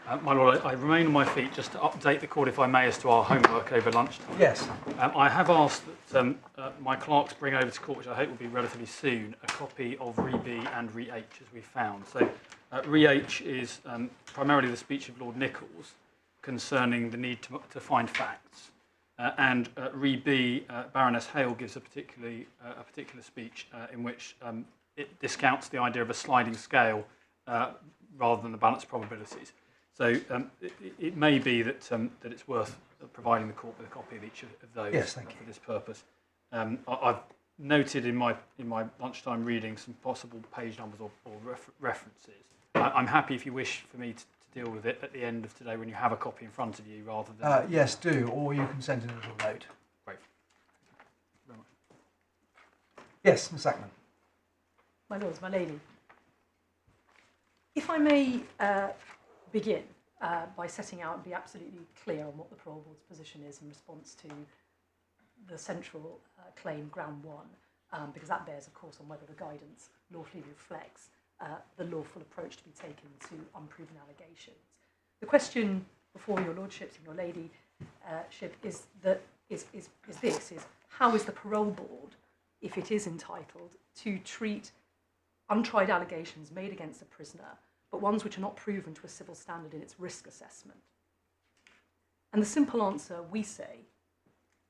My Lord, I remain on my feet just to update the court, if I may, as to our homework over lunchtime. Yes. I have asked that my clerks bring over to court, which I hope will be relatively soon, a copy of Re B and Re H, as we found. So Re H is primarily the speech of Lord Nichols concerning the need to find facts. And Re B, Baroness Hale gives a particular speech in which it discounts the idea of a sliding scale rather than the balanced probabilities. So it may be that it's worth providing the court with a copy of each of those. Yes, thank you. For this purpose. I've noted in my lunchtime reading some possible page numbers or references. I'm happy if you wish for me to deal with it at the end of today when you have a copy in front of you, rather than... Yes, do, or you can send in a little note. Great. Thank you very much. Yes, Ms. Ackman. My lords, my lady. If I may begin by setting out and be absolutely clear on what the Parole Board's position is in response to the central claim, ground one, because that bears, of course, on whether the guidance lawfully reflects the lawful approach to be taken to unproven allegations. The question before your lordships and your ladyship is how is the Parole Board, if it is entitled, to treat untried allegations made against a prisoner, but ones which are not proven to a civil standard in its risk assessment? And the simple answer, we say,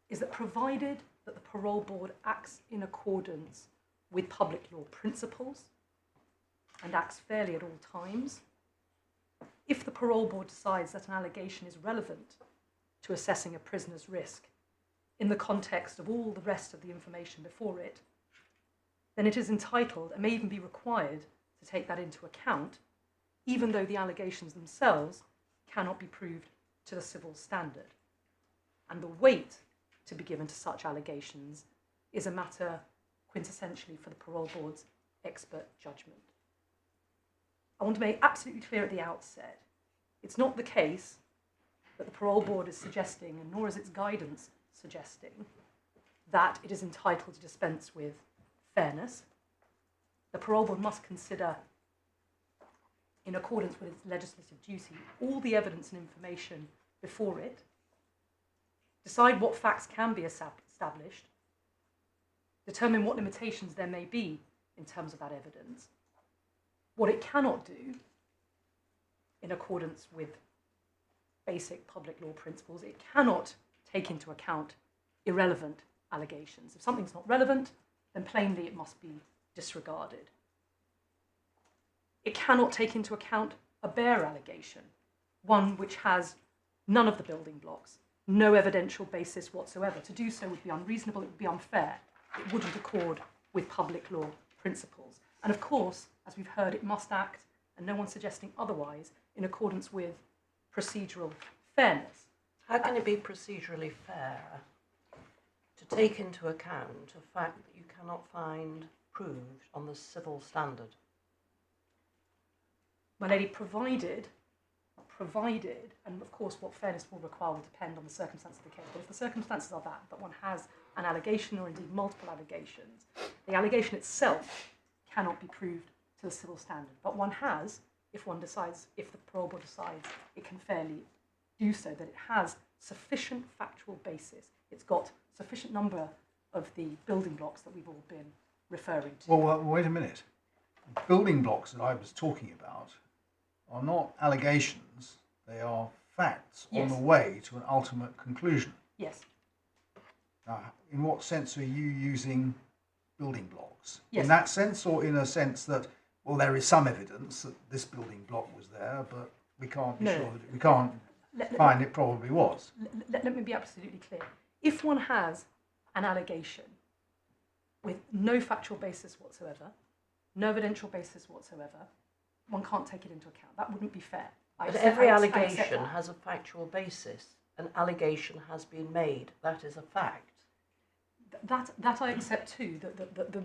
is that provided that the Parole Board acts in accordance with public law principles and acts fairly at all times, if the Parole Board decides that an allegation is relevant to assessing a prisoner's risk in the context of all the rest of the information before it, then it is entitled and may even be required to take that into account, even though the allegations themselves cannot be proved to the civil standard. And the weight to be given to such allegations is a matter quintessentially for the Parole Board's expert judgment. I want to make absolutely clear at the outset, it's not the case that the Parole Board is suggesting, and nor is its guidance suggesting, that it is entitled to dispense with fairness. The Parole Board must consider, in accordance with its legislative duty, all the evidence and information before it, decide what facts can be established, determine what limitations there may be in terms of that evidence, what it cannot do, in accordance with basic public law principles. It cannot take into account irrelevant allegations. If something's not relevant, then plainly it must be disregarded. It cannot take into account a bare allegation, one which has none of the building blocks, no evidential basis whatsoever. To do so would be unreasonable, it would be unfair, it wouldn't accord with public law principles. And of course, as we've heard, it must act, and no one's suggesting otherwise, in accordance with procedural fairness. How can it be procedurally fair to take into account a fact that you cannot find proved on the civil standard? My lady, provided, and of course what fairness will require will depend on the circumstances of the case, but if the circumstances are that one has an allegation or indeed multiple allegations, the allegation itself cannot be proved to the civil standard, but one has, if the Parole Board decides it can fairly do so, that it has sufficient factual basis. It's got sufficient number of the building blocks that we've all been referring to. Well, wait a minute. The building blocks that I was talking about are not allegations, they are facts on the way to an ultimate conclusion. Yes. Now, in what sense are you using building blocks? Yes. In that sense, or in a sense that, well, there is some evidence that this building block was there, but we can't be sure that we can't find it probably was. Let me be absolutely clear. If one has an allegation with no factual basis whatsoever, no evidential basis whatsoever, one can't take it into account. That wouldn't be fair. But every allegation has a factual basis. An allegation has been made. That is a fact. That I accept too.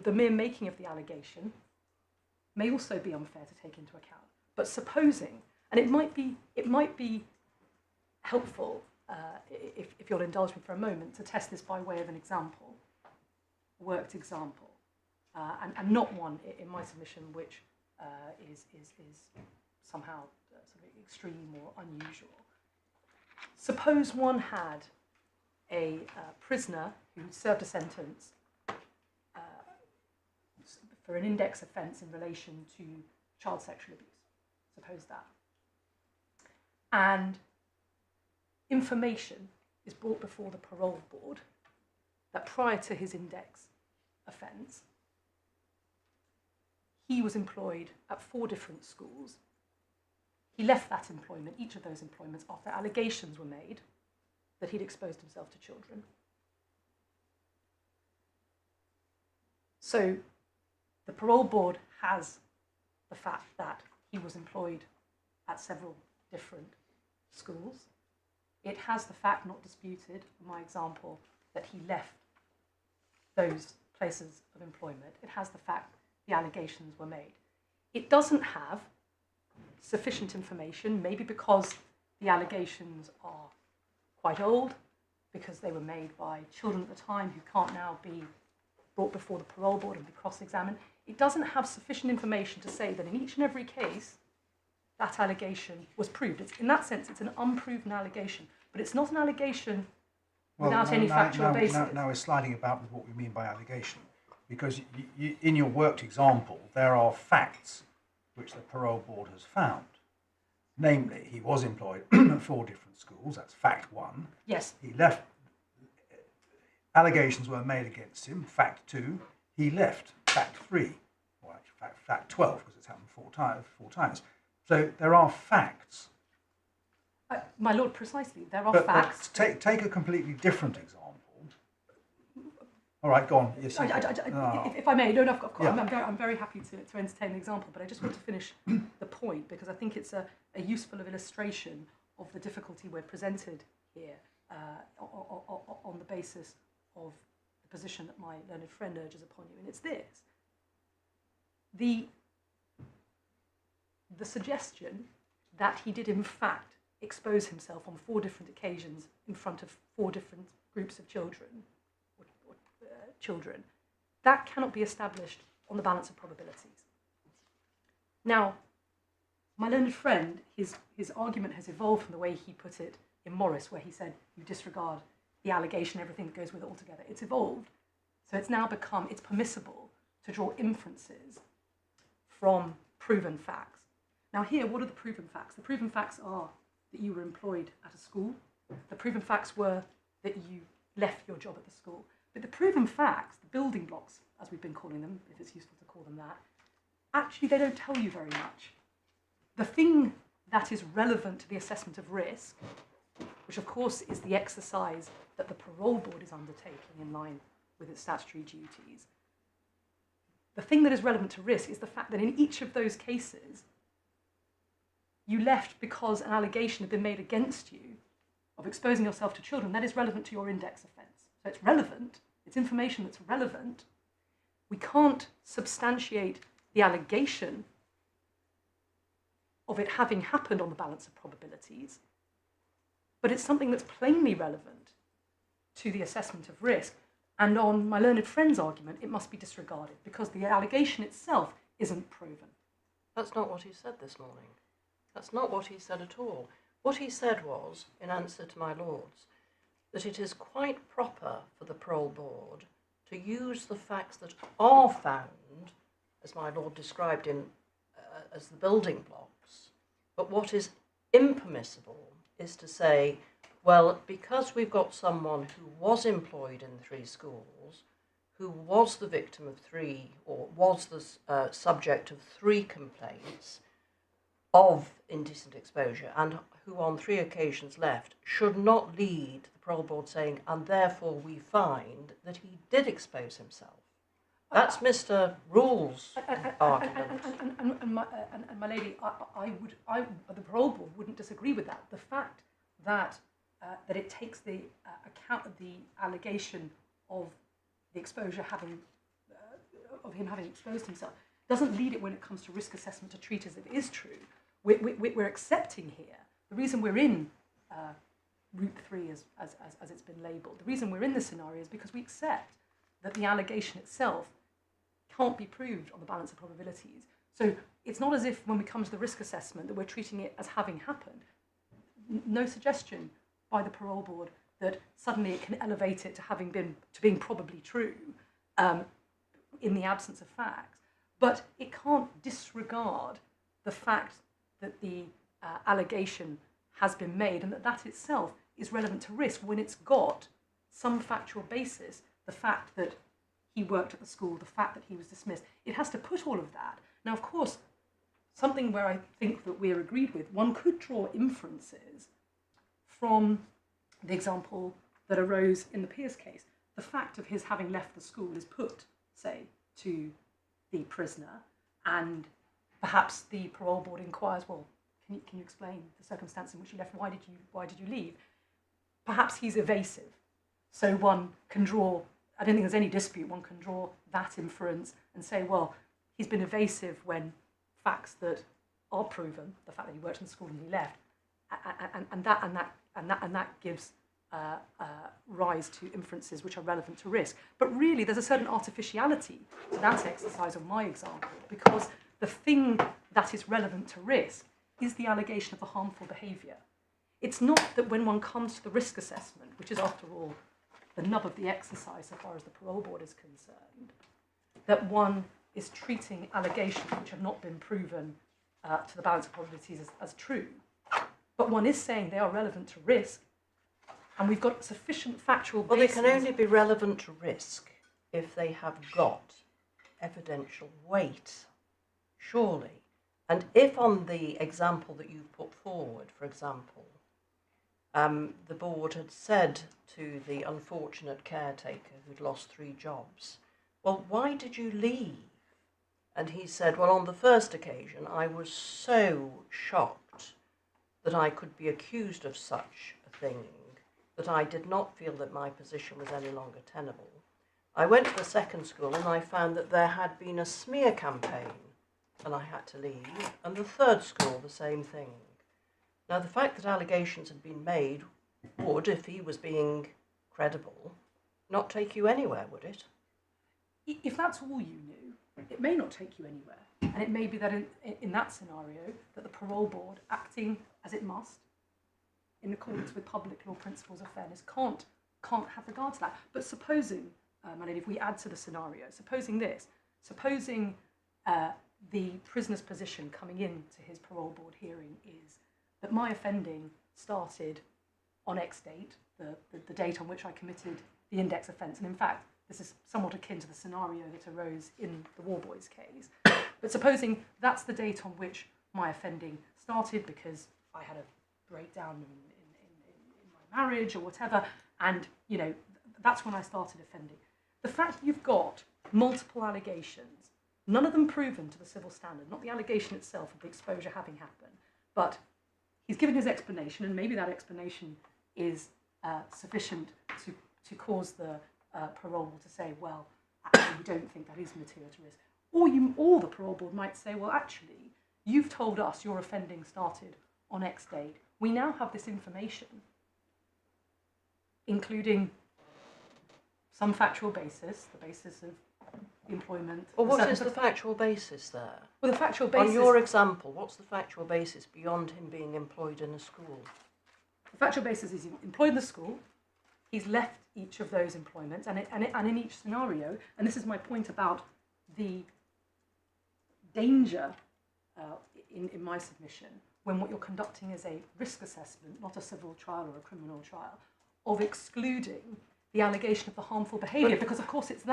The mere making of the allegation may also be unfair to take into account. But supposing, and it might be helpful, if you'll indulge me for a moment, to test this by way of an example, a worked example, and not one in my submission which is somehow sort of extreme or unusual. Suppose one had a prisoner who served a sentence for an index offence in relation to child sexual abuse. Suppose that. And information is brought before the parole board that prior to his index offence, he was employed at 4 different schools. He left that employment, each of those employments, after allegations were made that he'd exposed himself to children. So the parole board has the fact that he was employed at several different schools. It has the fact, not disputed, in my example, that he left those places of employment. It has the fact the allegations were made. It doesn't have sufficient information, maybe because the allegations are quite old, because they were made by children at the time who can't now be brought before the parole board and be cross-examined. It doesn't have sufficient information to say that in each and every case that allegation was proved. In that sense, it's an unproven allegation, but it's not an allegation without any factual basis. Now we're sliding about with what we mean by allegation, because in your worked example, there are facts which the parole board has found. Namely, he was employed at 4 different schools, that's fact 1. Yes. He left, allegations were made against him, fact 2. He left, fact 3, or actually fact 12, because it's happened 4 times. So there are facts. My lord, precisely, there are facts. Take a completely different example. All right, go on. Yes, if I may, no, of course, Yeah. I'm very happy to entertain the example, but I just want to finish the point, because I think it's a useful illustration of the difficulty we're presented here on the basis of the position that my learned friend urges upon you, and it's this. The suggestion that he did in fact expose himself on 4 different occasions in front of 4 different groups of children, that cannot be established on the balance of probabilities. Now, my learned friend, his argument has evolved from the way he put it in Morris, where he said you disregard the allegation, everything that goes with it altogether. It's evolved, so it's now become, it's permissible to draw inferences from proven facts. Now here, what are the proven facts? The proven facts are that you were employed at a school. The proven facts were that you left your job at the school. But the proven facts, the building blocks, as we've been calling them, if it's useful to call them that, actually they don't tell you very much. The thing that is relevant to the assessment of risk, which of course is the exercise that the parole board is undertaking in line with its statutory duties, the thing that is relevant to risk is the fact that in each of those cases, you left because an allegation had been made against you of exposing yourself to children. That is relevant to your index offence. So it's relevant, it's information that's relevant. We can't substantiate the allegation of it having happened on the balance of probabilities, but it's something that's plainly relevant to the assessment of risk. And on my learned friend's argument, it must be disregarded because the allegation itself isn't proven. That's not what he said this morning. That's not what he said at all. What he said was, in answer to my lord's, that it is quite proper for the parole board to use the facts that are found, as my lord described in as the building blocks, but what is impermissible is to say, well, because we've got someone who was employed in 3 schools, who was the victim of 3, or was the subject of 3 complaints of indecent exposure, and who on 3 occasions left, should not lead the parole board saying, and therefore we find that he did expose himself. That's Mr. Rule's argument. And my lady, the parole board wouldn't disagree with that. The fact that that it takes the account of the allegation of the exposure of him having exposed himself doesn't lead it when it comes to risk assessment to treat as it is true. We're accepting here the reason we're in Route 3 as it's been labelled. The reason we're in this scenario is because we accept that the allegation itself can't be proved on the balance of probabilities. So it's not as if when we come to the risk assessment that we're treating it as having happened. No suggestion by the parole board that suddenly it can elevate it to being probably true in the absence of facts. But it can't disregard the fact that the allegation has been made and that itself is relevant to risk when it's got some factual basis, the fact that he worked at the school, the fact that he was dismissed. It has to put all of that. Now, of course, something where I think that we're agreed with, one could draw inferences from the example that arose in the Pearce case. The fact of his having left the school is put, say, to the prisoner, and perhaps the parole board inquires, well, can you explain the circumstance in which you left? Why did you leave? Perhaps he's evasive. So one can draw, I don't think there's any dispute, one can draw that inference and say, well, he's been evasive when facts that are proven, the fact that he worked in the school and he left, and that gives rise to inferences which are relevant to risk. But really, there's a certain artificiality to that exercise of my example, because the thing that is relevant to risk is the allegation of the harmful behaviour. It's not that when one comes to the risk assessment, which is after all the nub of the exercise so far as the parole board is concerned, that one is treating allegations which have not been proven to the balance of probabilities as true. But one is saying they are relevant to risk, and we've got sufficient factual basis. Well, they can only be relevant to risk if they have got evidential weight, surely. And if on the example that you've put forward, for example, the board had said to the unfortunate caretaker who'd lost 3 jobs, well, why did you leave? And he said, well, on the first occasion, I was so shocked that I could be accused of such a thing that I did not feel that my position was any longer tenable. I went to the second school and I found that there had been a smear campaign and I had to leave, and the third school, the same thing. Now, the fact that allegations had been made would, if he was being credible, not take you anywhere, would it? If that's all you knew, it may not take you anywhere. And it may be that in that scenario, that the parole board, acting as it must, in accordance with public law principles of fairness, can't have regard to that. But supposing, my lady, if we add to the scenario, supposing the prisoner's position coming into his parole board hearing is that my offending started on X date, the date on which I committed the index offence. And in fact, this is somewhat akin to the scenario that arose in the War Boys case. But supposing that's the date on which my offending started because I had a breakdown in my marriage or whatever, and that's when I started offending. The fact you've got multiple allegations, none of them proven to the civil standard, not the allegation itself of the exposure having happened, but he's given his explanation, and maybe that explanation is sufficient to cause the parole to say, well, actually, we don't think that is material to risk. Or the parole board might say, well, actually, you've told us your offending started on X date. We now have this information, including some factual basis, the basis of employment. Well, what is the factual basis there? Well, the factual basis... On your example, what's the factual basis beyond him being employed in a school? The factual basis is he's employed in the school, he's left each of those employments, and in each scenario, and this is my point about the danger in my submission, when what you're conducting is a risk assessment, not a civil trial or a criminal trial, of excluding the allegation of the harmful behaviour, because of course it's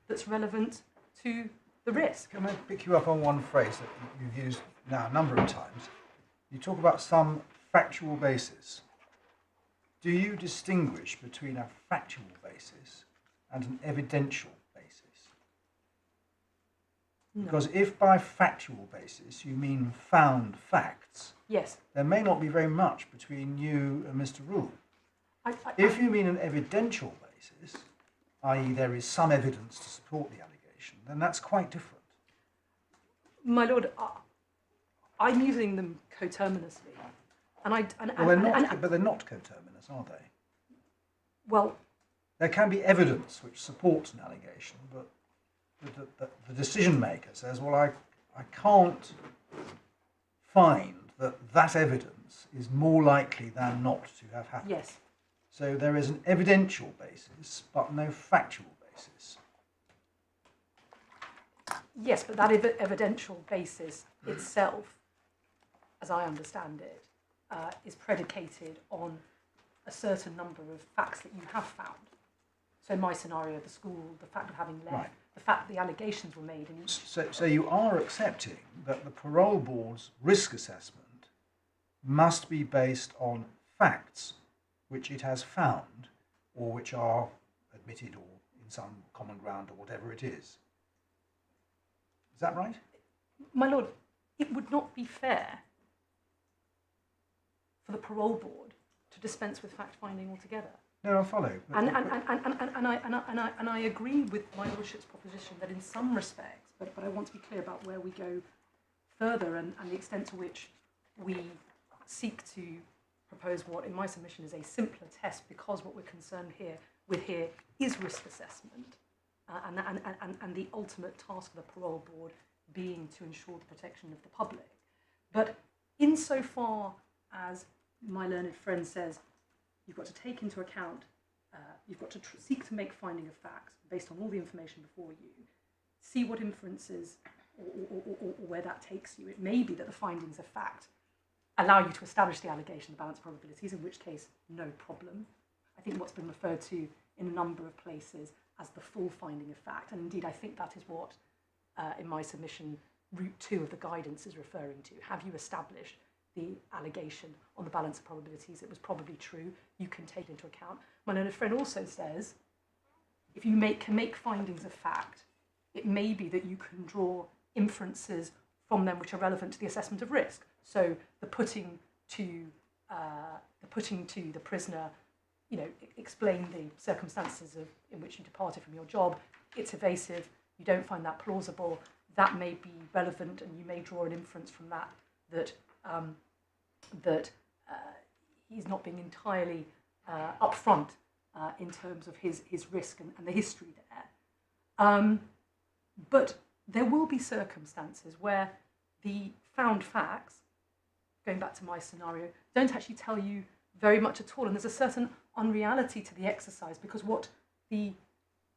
that's relevant to the risk. Can I pick you up on one phrase that you've used now a number of times? You talk about some factual basis. Do you distinguish between a factual basis and an evidential basis? No. Because if by factual basis you mean found facts, Yes. there may not be very much between you and Mr. Rule. If you mean an evidential basis, i.e. there is some evidence to support the allegation, then that's quite different. My lord, I'm using them coterminously. But they're not coterminous, are they? Well, there can be evidence which supports an allegation, but the decision maker says, well, I can't find that evidence is more likely than not to have happened. Yes. So there is an evidential basis, but no factual basis. Yes, but that evidential basis itself, as I understand it, is predicated on a certain number of facts that you have found. So in my scenario, the school, the fact of having left, Right. the fact that the allegations were made in each... So you are accepting that the parole board's risk assessment must be based on facts which it has found, or which are admitted, or in some common ground, or whatever it is. Is that right? My lord, it would not be fair for the parole board to dispense with fact-finding altogether. No, I follow. And I agree with my lordship's proposition that in some respects, but I want to be clear about where we go further and the extent to which we seek to propose what, in my submission, is a simpler test, because what we're concerned with here is risk assessment, and the ultimate task of the parole board being to ensure the protection of the public. But insofar as my learned friend says, you've got to take into account, you've got to seek to make finding of facts based on all the information before you, see what inferences or where that takes you. It may be that the findings of fact allow you to establish the allegation of balanced probabilities, in which case, no problem. I think what's been referred to in a number of places as the full finding of fact, and indeed I think that is what, in my submission, Route 2 of the guidance is referring to. Have you established the allegation on the balance of probabilities? It was probably true. You can take it into account. My learned friend also says, if you can make findings of fact, it may be that you can draw inferences from them which are relevant to the assessment of risk. So the putting to the prisoner, explain the circumstances in which you departed from your job. It's evasive. You don't find that plausible. That may be relevant, and you may draw an inference from that he's not being entirely upfront in terms of his risk and the history there. But there will be circumstances where the found facts, going back to my scenario, don't actually tell you very much at all. And there's a certain unreality to the exercise, because what the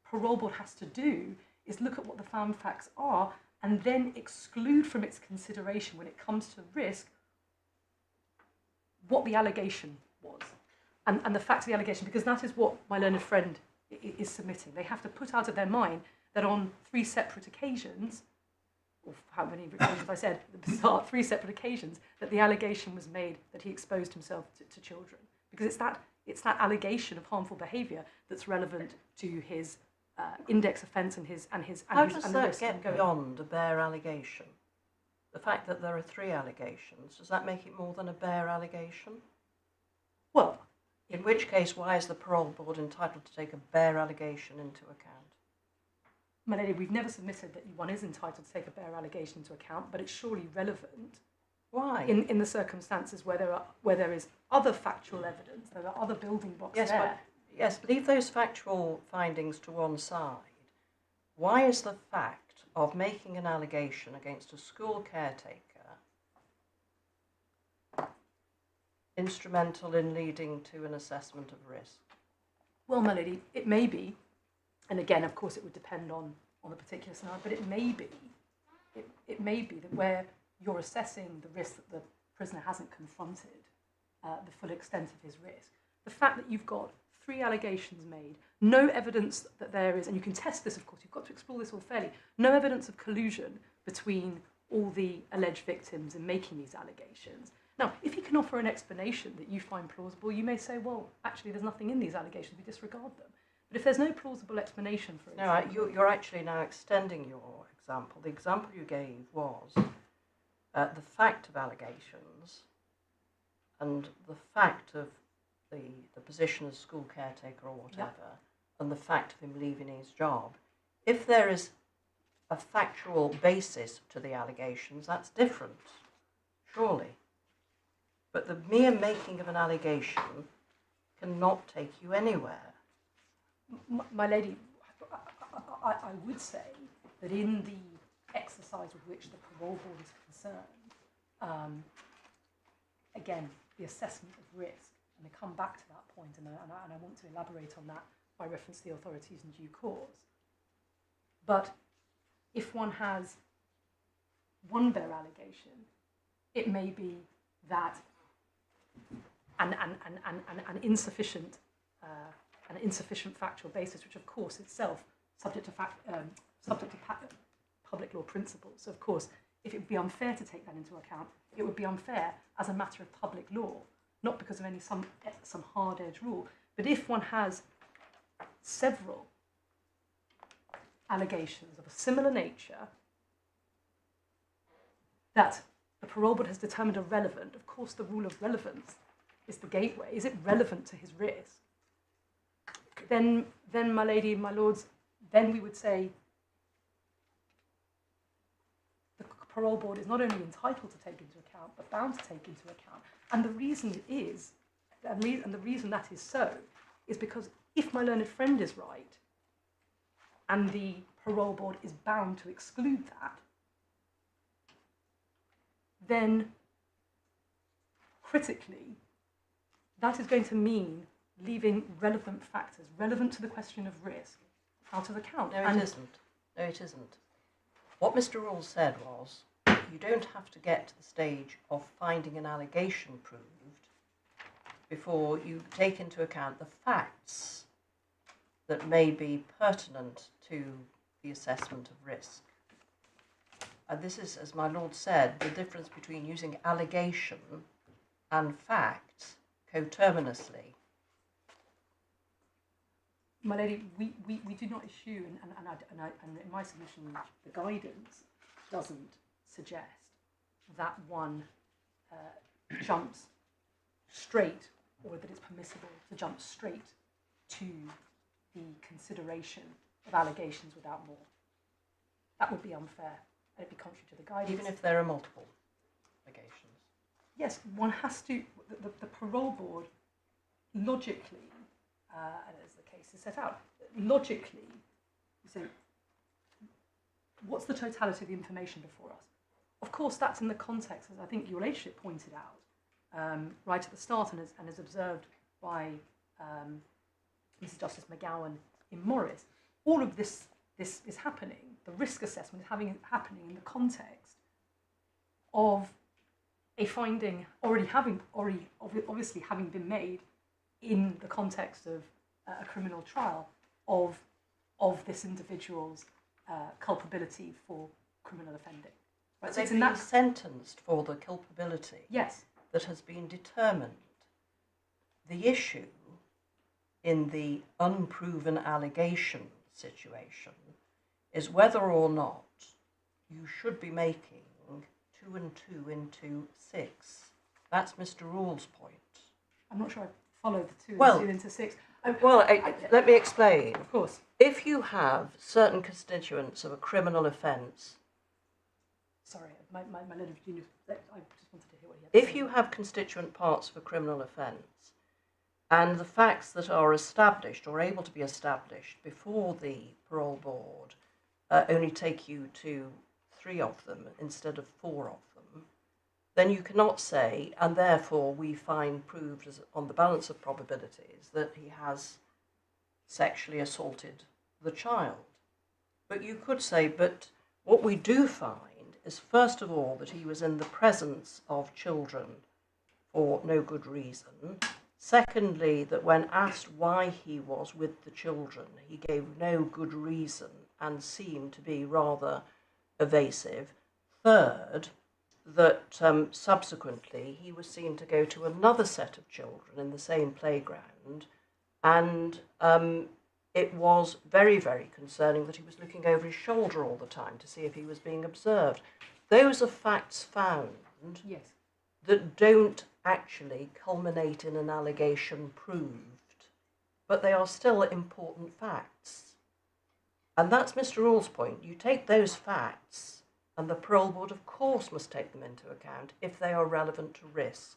parole board has to do is look at what the found facts are and then exclude from its consideration when it comes to risk what the allegation was and the fact of the allegation, because that is what my learned friend is submitting. They have to put out of their mind that on 3 separate occasions, or how many occasions have I said, the bizarre 3 separate occasions, that the allegation was made that he exposed himself to children. Because it's that allegation of harmful behaviour that's relevant to his index offence and his How does that get beyond a bare allegation? The fact that there are 3 allegations, does that make it more than a bare allegation? Well, in which case, why is the parole board entitled to take a bare allegation into account? My lady, we've never submitted that one is entitled to take a bare allegation into account, but it's surely relevant. Why? In the circumstances where there is other factual evidence, there are other building blocks there. Yes, leave those factual findings to one side. Why is the fact of making an allegation against a school caretaker instrumental in leading to an assessment of risk? Well, my lady, it may be, and again, of course, it would depend on the particular scenario, but it may be that where you're assessing the risk that the prisoner hasn't confronted, the full extent of his risk, the fact that you've got 3 allegations made, no evidence that there is, and you can test this, of course, you've got to explore this all fairly, no evidence of collusion between all the alleged victims in making these allegations. Now, if you can offer an explanation that you find plausible, you may say, well, actually, there's nothing in these allegations, we disregard them. But if there's no plausible explanation for it... No, you're actually now extending your example. The example you gave was the fact of allegations and the fact of the position as school caretaker or whatever, and the fact of him leaving his job. If there is a factual basis to the allegations, that's different, surely. But the mere making of an allegation cannot take you anywhere. My lady, I would say that in the exercise with which the parole board is concerned, again, the assessment of risk, and I come back to that point, and I want to elaborate on that by reference to the authorities in due course. But if one has one bare allegation, it may be that an insufficient factual basis, which of course itself subject to public law principles. So of course, if it would be unfair to take that into account, it would be unfair as a matter of public law, not because of some hard-edged rule. But if one has several allegations of a similar nature that the parole board has determined are relevant, of course the rule of relevance is the gateway. Is it relevant to his risk? Then my lady, my lords, then we would say the parole board is not only entitled to take into account, but bound to take into account. And the reason is, and the reason that is so, is because if my learned friend is right, and the parole board is bound to exclude that, then critically, that is going to mean leaving relevant factors, relevant to the question of risk, out of account. No, it isn't. No, it isn't. What Mr. Rawls said was, you don't have to get to the stage of finding an allegation proved before you take into account the facts that may be pertinent to the assessment of risk. And this is, as my lord said, the difference between using allegation and fact coterminously. My lady, we do not issue, and in my submission, the guidance doesn't suggest that one jumps straight, or that it's permissible to jump straight to the consideration of allegations without more. That would be unfair, and it'd be contrary to the guidance. Even if there are multiple allegations? Yes, one has to, the parole board, logically, as the case is set out, logically, so what's the totality of the information before us? Of course, that's in the context, as I think your ladyship pointed out, right at the start, and as observed by Mrs. Justice McGowan in Morris. All of this is happening. The risk assessment is happening in the context of a finding obviously having been made in the context of a criminal trial of this individual's culpability for criminal offending. Right? So they've been sentenced for the culpability. Yes. That has been determined. The issue in the unproven allegation situation is whether or not you should be making 2 and 2 into 6. That's Mr. Rawls' point. I'm not sure I follow the 2 well, and 2 into 6. Let me explain. Of course. If you have certain constituents of a criminal offence... Sorry, my letter of genius, I just wanted to hear what he had to say. If you have constituent parts of a criminal offence, and the facts that are established or able to be established before the parole board only take you to 3 of them instead of 4 of them, then you cannot say, and therefore we find proved as on the balance of probabilities that he has sexually assaulted the child. But you could say, but what we do find is, first of all, that he was in the presence of children for no good reason. Secondly, that when asked why he was with the children, he gave no good reason and seemed to be rather evasive. Third, that subsequently he was seen to go to another set of children in the same playground, and it was very, very concerning that he was looking over his shoulder all the time to see if he was being observed. Those are facts found Yes. that don't actually culminate in an allegation proved, but they are still important facts. And that's Mr. Rawls' point. You take those facts, and the parole board, of course, must take them into account if they are relevant to risk.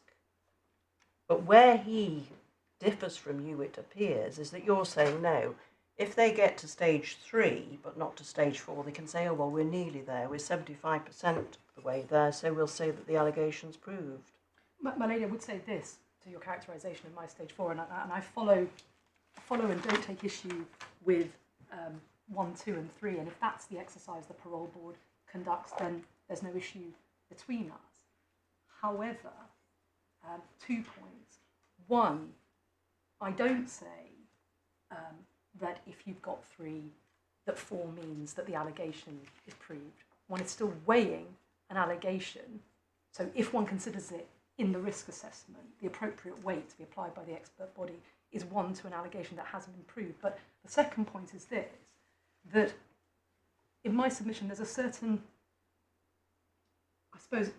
But where he differs from you, it appears, is that you're saying, no, If they get to stage 3 but not to stage 4, they can say, oh, well, we're nearly there, we're 75% of the way there, so we'll say that the allegation's proved. My lady, I would say this to your characterisation of my stage 4, and I follow and don't take issue with 1, 2 and 3, and if that's the exercise the parole board conducts, then there's no issue between us. However, 2 points. One, I don't say that if you've got 3, that 4 means that the allegation is proved. One is still weighing an allegation, so if one considers it in the risk assessment, the appropriate weight to be applied by the expert body is 1 to an allegation that hasn't been proved. But the second point is this, that in my submission there's a certain, I suppose,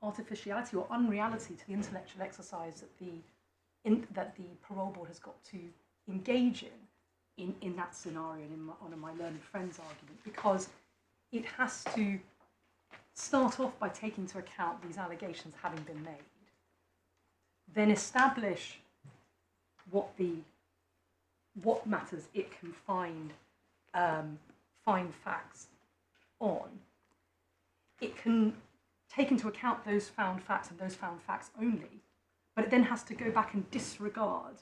artificiality or unreality to the intellectual exercise that the parole board has got to engage in that scenario and in my learned friends argument, because it has to start off by taking into account these allegations having been made, then establish what matters it can find facts on. It can take into account those found facts and those found facts only, but it then has to go back and disregard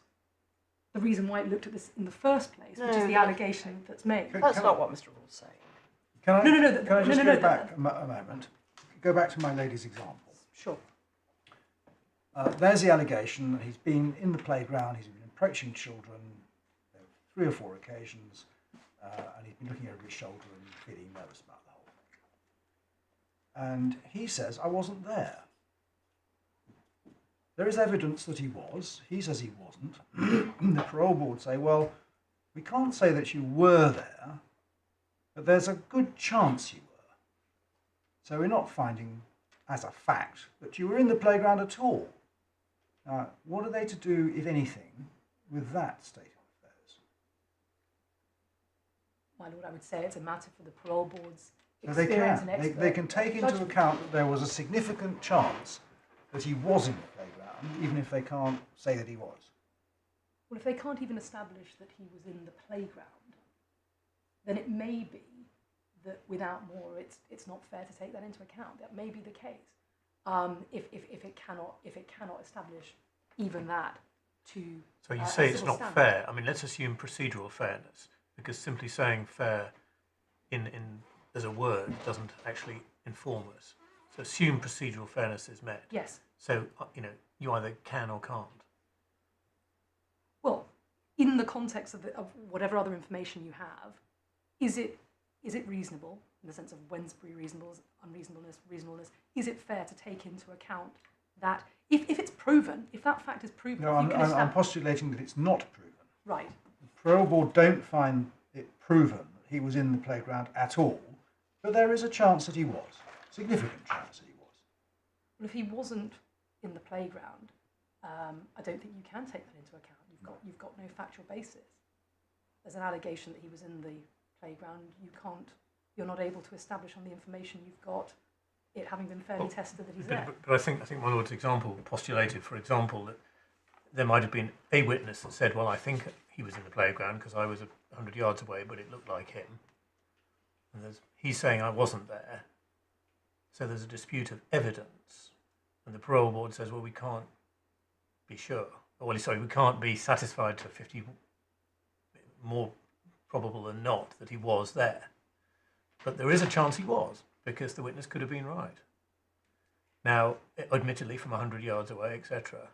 the reason why it looked at this in the first place, which is the allegation that's made. That's not what Mr. Hall's saying. Can I, No, can I just go back a moment? Go back to my lady's example. Sure. There's the allegation that he's been in the playground, he's been approaching children, there were 3 or 4 occasions, and he's been looking over his shoulder and feeling nervous about the whole thing. And he says, I wasn't there. There is evidence that he was. He says he wasn't. The parole board say, well, we can't say that you were there, but there's a good chance you were. So we're not finding as a fact that you were in the playground at all. Now, what are they to do, if anything, with that state of affairs? My lord, I would say it's a matter for the parole board's So they experience can. and expert They can take into judgment. account that there was a significant chance that he was in the playground, even if they can't say that he was. Well, if they can't even establish that he was in the playground, then it may be that without more, it's not fair to take that into account. That may be the case. If it cannot establish even that to. So you say it's civil not standard. fair. I mean, let's assume procedural fairness, because simply saying fair in as a word doesn't actually inform us. So assume procedural fairness is met. Yes. So you either can or can't. Well, in the context of whatever other information you have, is it reasonable in the sense of Wensbury reasonableness? Is it fair to take into account that if it's proven, if that fact is proven, No, I'm postulating that it's not proven. right. The parole board don't find it proven that he was in the playground at all, but there is a chance that he was. Significant chance that he was. Well, if he wasn't in the playground, I don't think you can take that into account. You've got no factual basis. There's an allegation that he was in the playground. You're not able to establish on the information you've got it having been fairly tested that he's there. But I think my lord's example postulated, for example, that there might have been a witness that said, well, I think he was in the playground because I was 100 yards away, but it looked like him. And he's saying I wasn't there. So there's a dispute of evidence. And the parole board says, well, we can't be sure. Well, sorry, we can't be satisfied to 50 more probable than not that he was there. But there is a chance he was, because the witness could have been right. Now, admittedly, from 100 yards away, etc.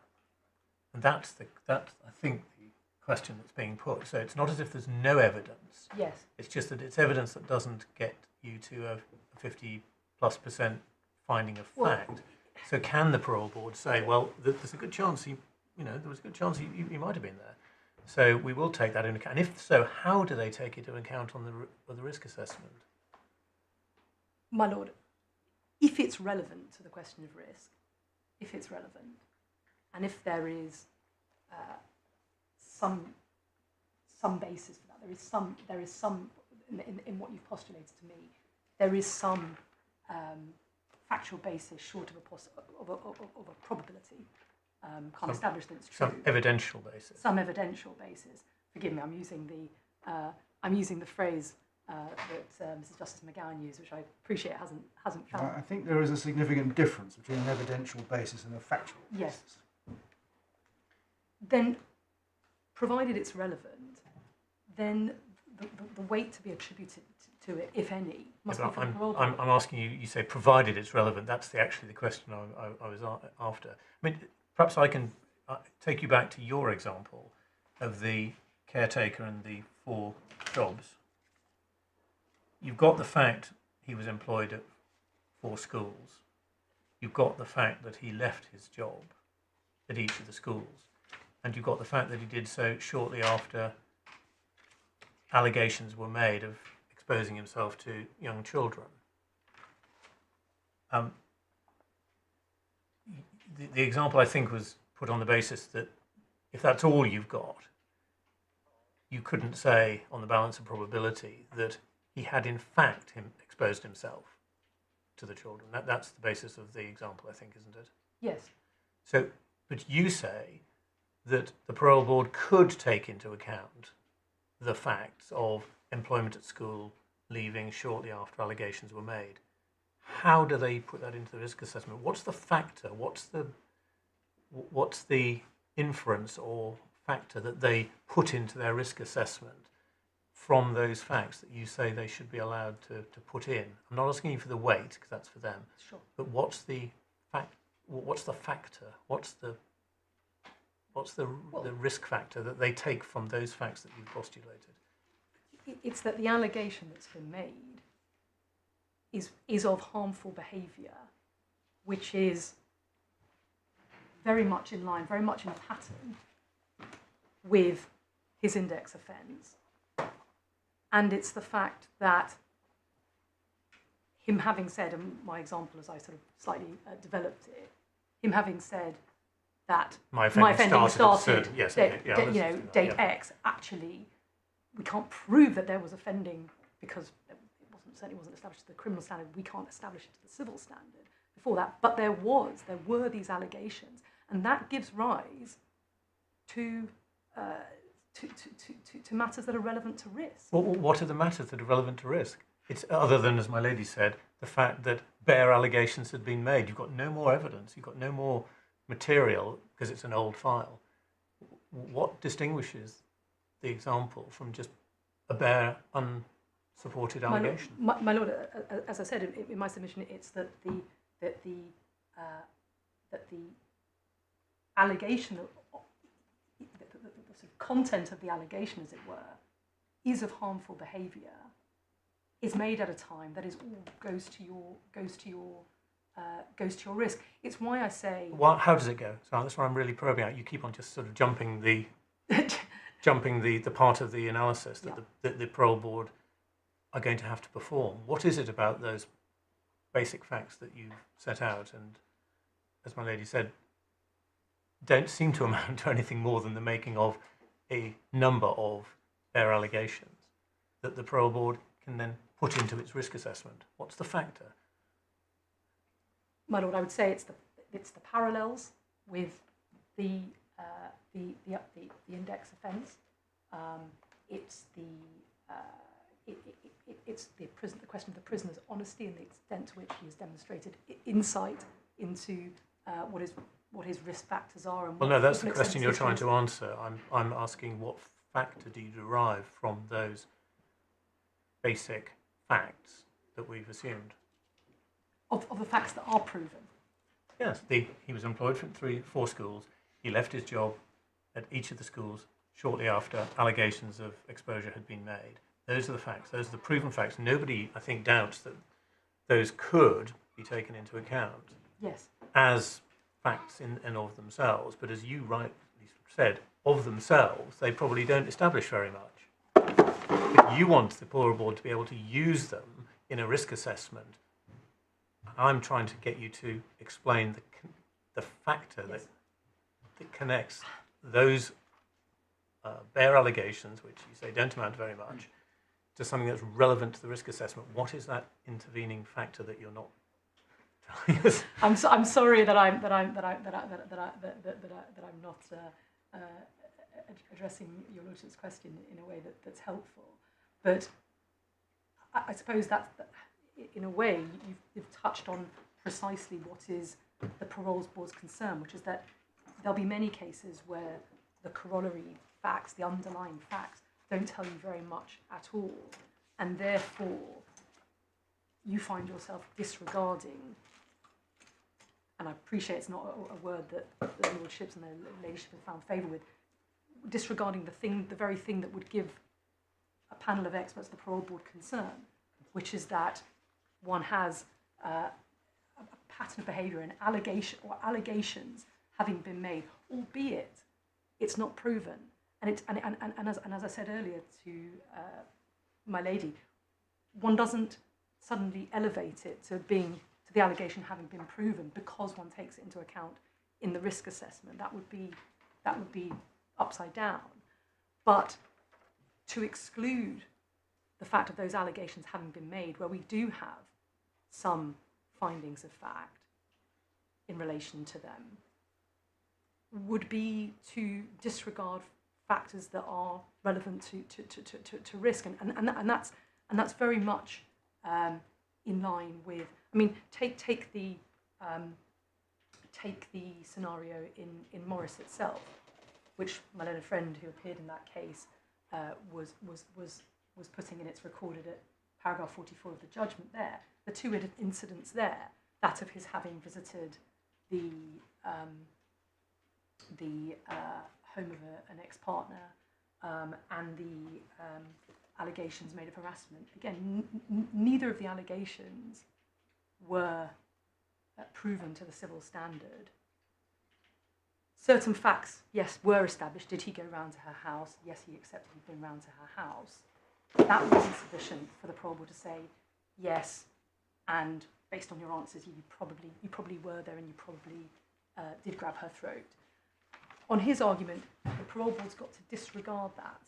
And that's I think, the question that's being put. So it's not as if there's no evidence. Yes. It's just that it's evidence that doesn't get you to a 50+% finding of fact. So can the parole board say, well, there's a good chance there was a good chance he might have been there. So we will take that into account. And if so, how do they take it into account on the risk assessment? My lord, if it's relevant to the question of risk, if it's relevant, and if there is some basis for that, there is some in what you've postulated to me, there is some factual basis short of a probability. Can't establish that it's true. Some evidential basis. Some evidential basis. Forgive me, I'm using I'm using the phrase that Mrs. Justice McGowan used, which I appreciate hasn't found. I think there is a significant difference between an evidential basis and a factual Yes. basis. Then, provided it's relevant, then the weight to be attributed to it, if any, must be from the parole board. I'm asking you, you say provided it's relevant, that's actually the question I was after. I mean, perhaps I can take you back to your example of the caretaker and the 4 jobs. You've got the fact he was employed at 4 schools. You've got the fact that he left his job at each of the schools. And you've got the fact that he did so shortly after allegations were made of exposing himself to young children. The example, I think, was put on the basis that if that's all you've got, you couldn't say on the balance of probability that he had in fact exposed himself to the children. That's the basis of the example, I think, isn't it? Yes. So, but you say that the parole board could take into account the facts of employment at school, leaving shortly after allegations were made. How do they put that into the risk assessment? What's the factor? What's the inference or factor that they put into their risk assessment from those facts that you say they should be allowed to put in? I'm not asking you for the weight, because that's for them. Sure. But what's the factor? What's the risk factor that they take from those facts that you've postulated? It's that the allegation that's been made is of harmful behaviour, which is very much in line, very much in a pattern with his index offence. And it's the fact that him having said, and my example as I sort of slightly developed it, him having said that my offending started date X, actually we can't prove that there was offending because it certainly wasn't established to the criminal standard. We can't establish it to the civil standard before that. But there were these allegations, and that gives rise to matters that are relevant to risk. Well, what are the matters that are relevant to risk? It's other than, as my lady said, the fact that bare allegations had been made. You've got no more evidence. You've got no more material because it's an old file. What distinguishes the example from just a bare, unsupported allegation? My lord, as I said in my submission, it's that the allegation, the sort of content of the allegation, as it were, is of harmful behaviour, is made at a time that is all goes to your risk. It's why I say. Well, how does it go? So that's what I'm really probing out. You keep on just sort of jumping the part of the analysis that the parole board are going to have to perform. What is it about those basic facts that you've set out, and as my lady said, don't seem to amount to anything more than the making of a number of bare allegations that the parole board can then put into its risk assessment? What's the factor? My lord, I would say it's the parallels with the index offence. It's the question of the prisoner's honesty and the extent to which he has demonstrated insight into what his risk factors are. And well, no, that's the question you're trying to answer. I'm asking what factor do you derive from those basic facts that we've assumed? Of the facts that are proven. Yes, he was employed for 4 schools. He left his job at each of the schools shortly after allegations of exposure had been made. Those are the facts. Those are the proven facts. Nobody, I think, doubts that those could be taken into account. Yes. As facts in and of themselves. But as you rightly said, of themselves, they probably don't establish very much. If you want the parole board to be able to use them in a risk assessment, I'm trying to get you to explain the factor Yes. that connects those bare allegations, which you say don't amount to very much, to something that's relevant to the risk assessment. What is that intervening factor that you're not telling us? I'm sorry that I'm not addressing your Lordship's question in a way that's helpful. But I suppose that in a way, you've touched on precisely what is the Paroles Board's concern, which is that there'll be many cases where the corollary facts, the underlying facts, don't tell you very much at all, and therefore you find yourself disregarding, and I appreciate it's not a word that the Lordships and the Ladyship have found favour with, disregarding the very thing that would give a panel of experts the Parole Board concern, which is that one has a pattern of behaviour and allegations having been made, albeit it's not proven. And as I said earlier to my lady, one doesn't suddenly elevate it to the allegation having been proven because one takes it into account in the risk assessment. That would be upside down. But to exclude the fact of those allegations having been made, where we do have some findings of fact in relation to them, would be to disregard factors that are relevant to risk, and that's very much in line with. I mean, take the scenario in Morris itself, which my learned friend who appeared in that case was putting in its recorded at paragraph 44 of the judgment there. The two incidents there, that of his having visited the home of an ex-partner and the allegations made of harassment. Again, neither of the allegations were proven to the civil standard. Certain facts, yes, were established. Did he go round to her house? Yes, he accepted he'd been round to her house. That wasn't sufficient for the Parole Board to say, yes, and based on your answers, you probably were there and you probably did grab her throat. On his argument, the Parole Board's got to disregard that.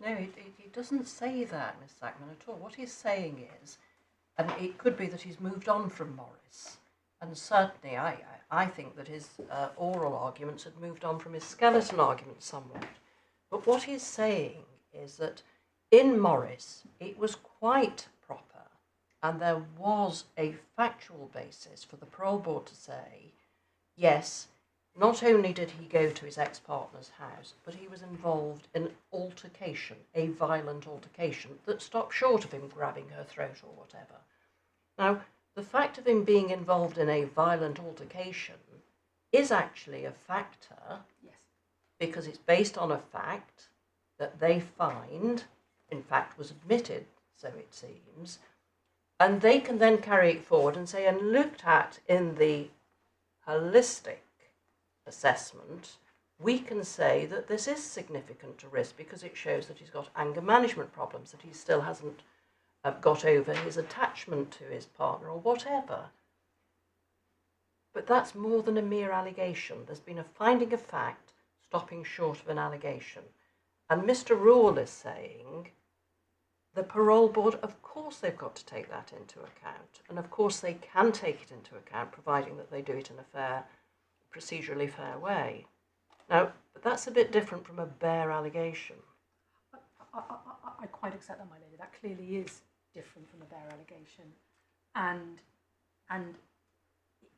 No, he doesn't say that, Miss Sackman, at all. What he's saying is, and it could be that he's moved on from Morris, and certainly I think that his oral arguments had moved on from his skeleton arguments somewhat. But what he's saying is that in Morris, it was quite proper, and there was a factual basis for the Parole Board to say, yes, not only did he go to his ex-partner's house, but he was involved in an altercation, a violent altercation, that stopped short of him grabbing her throat or whatever. Now, the fact of him being involved in a violent altercation is actually a factor, Yes. because it's based on a fact that they find, in fact was admitted, so it seems, and they can then carry it forward and say, and looked at in the holistic assessment, we can say that this is significant to risk because it shows that he's got anger management problems, that he still hasn't got over his attachment to his partner or whatever. But that's more than a mere allegation. There's been a finding of fact stopping short of an allegation. And Mr. Rule is saying the Parole Board, of course they've got to take that into account. And of course they can take it into account, providing that they do it in a fair, procedurally fair way. Now, but that's a bit different from a bare allegation. I quite accept that, my lady. That clearly is different from a bare allegation. And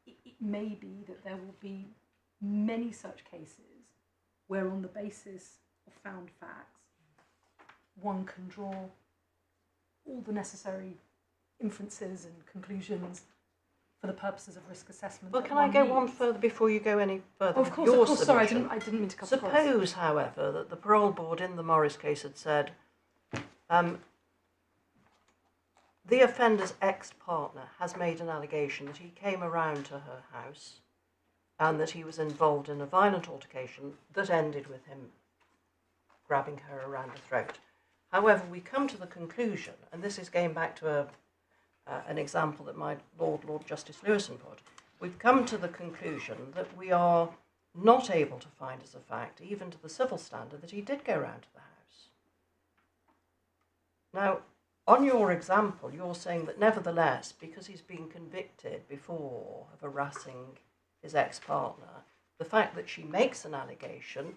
it may be that there will be many such cases where on the basis of found facts, one can draw all the necessary inferences and conclusions for the purposes of risk assessment. Well, can I go one further before you go any further? Oh, of course. Sorry, I didn't mean to cut across. Suppose, however, that the Parole Board in the Morris case had said the offender's ex-partner has made an allegation that he came around to her house and that he was involved in a violent altercation that ended with him grabbing her around the throat. However, we come to the conclusion, and this is going back to an example that my Lord Justice Lewison put, we've come to the conclusion that we are not able to find as a fact, even to the civil standard, that he did go round to the house. Now, on your example, you're saying that nevertheless, because he's been convicted before of harassing his ex-partner, The fact that she makes an allegation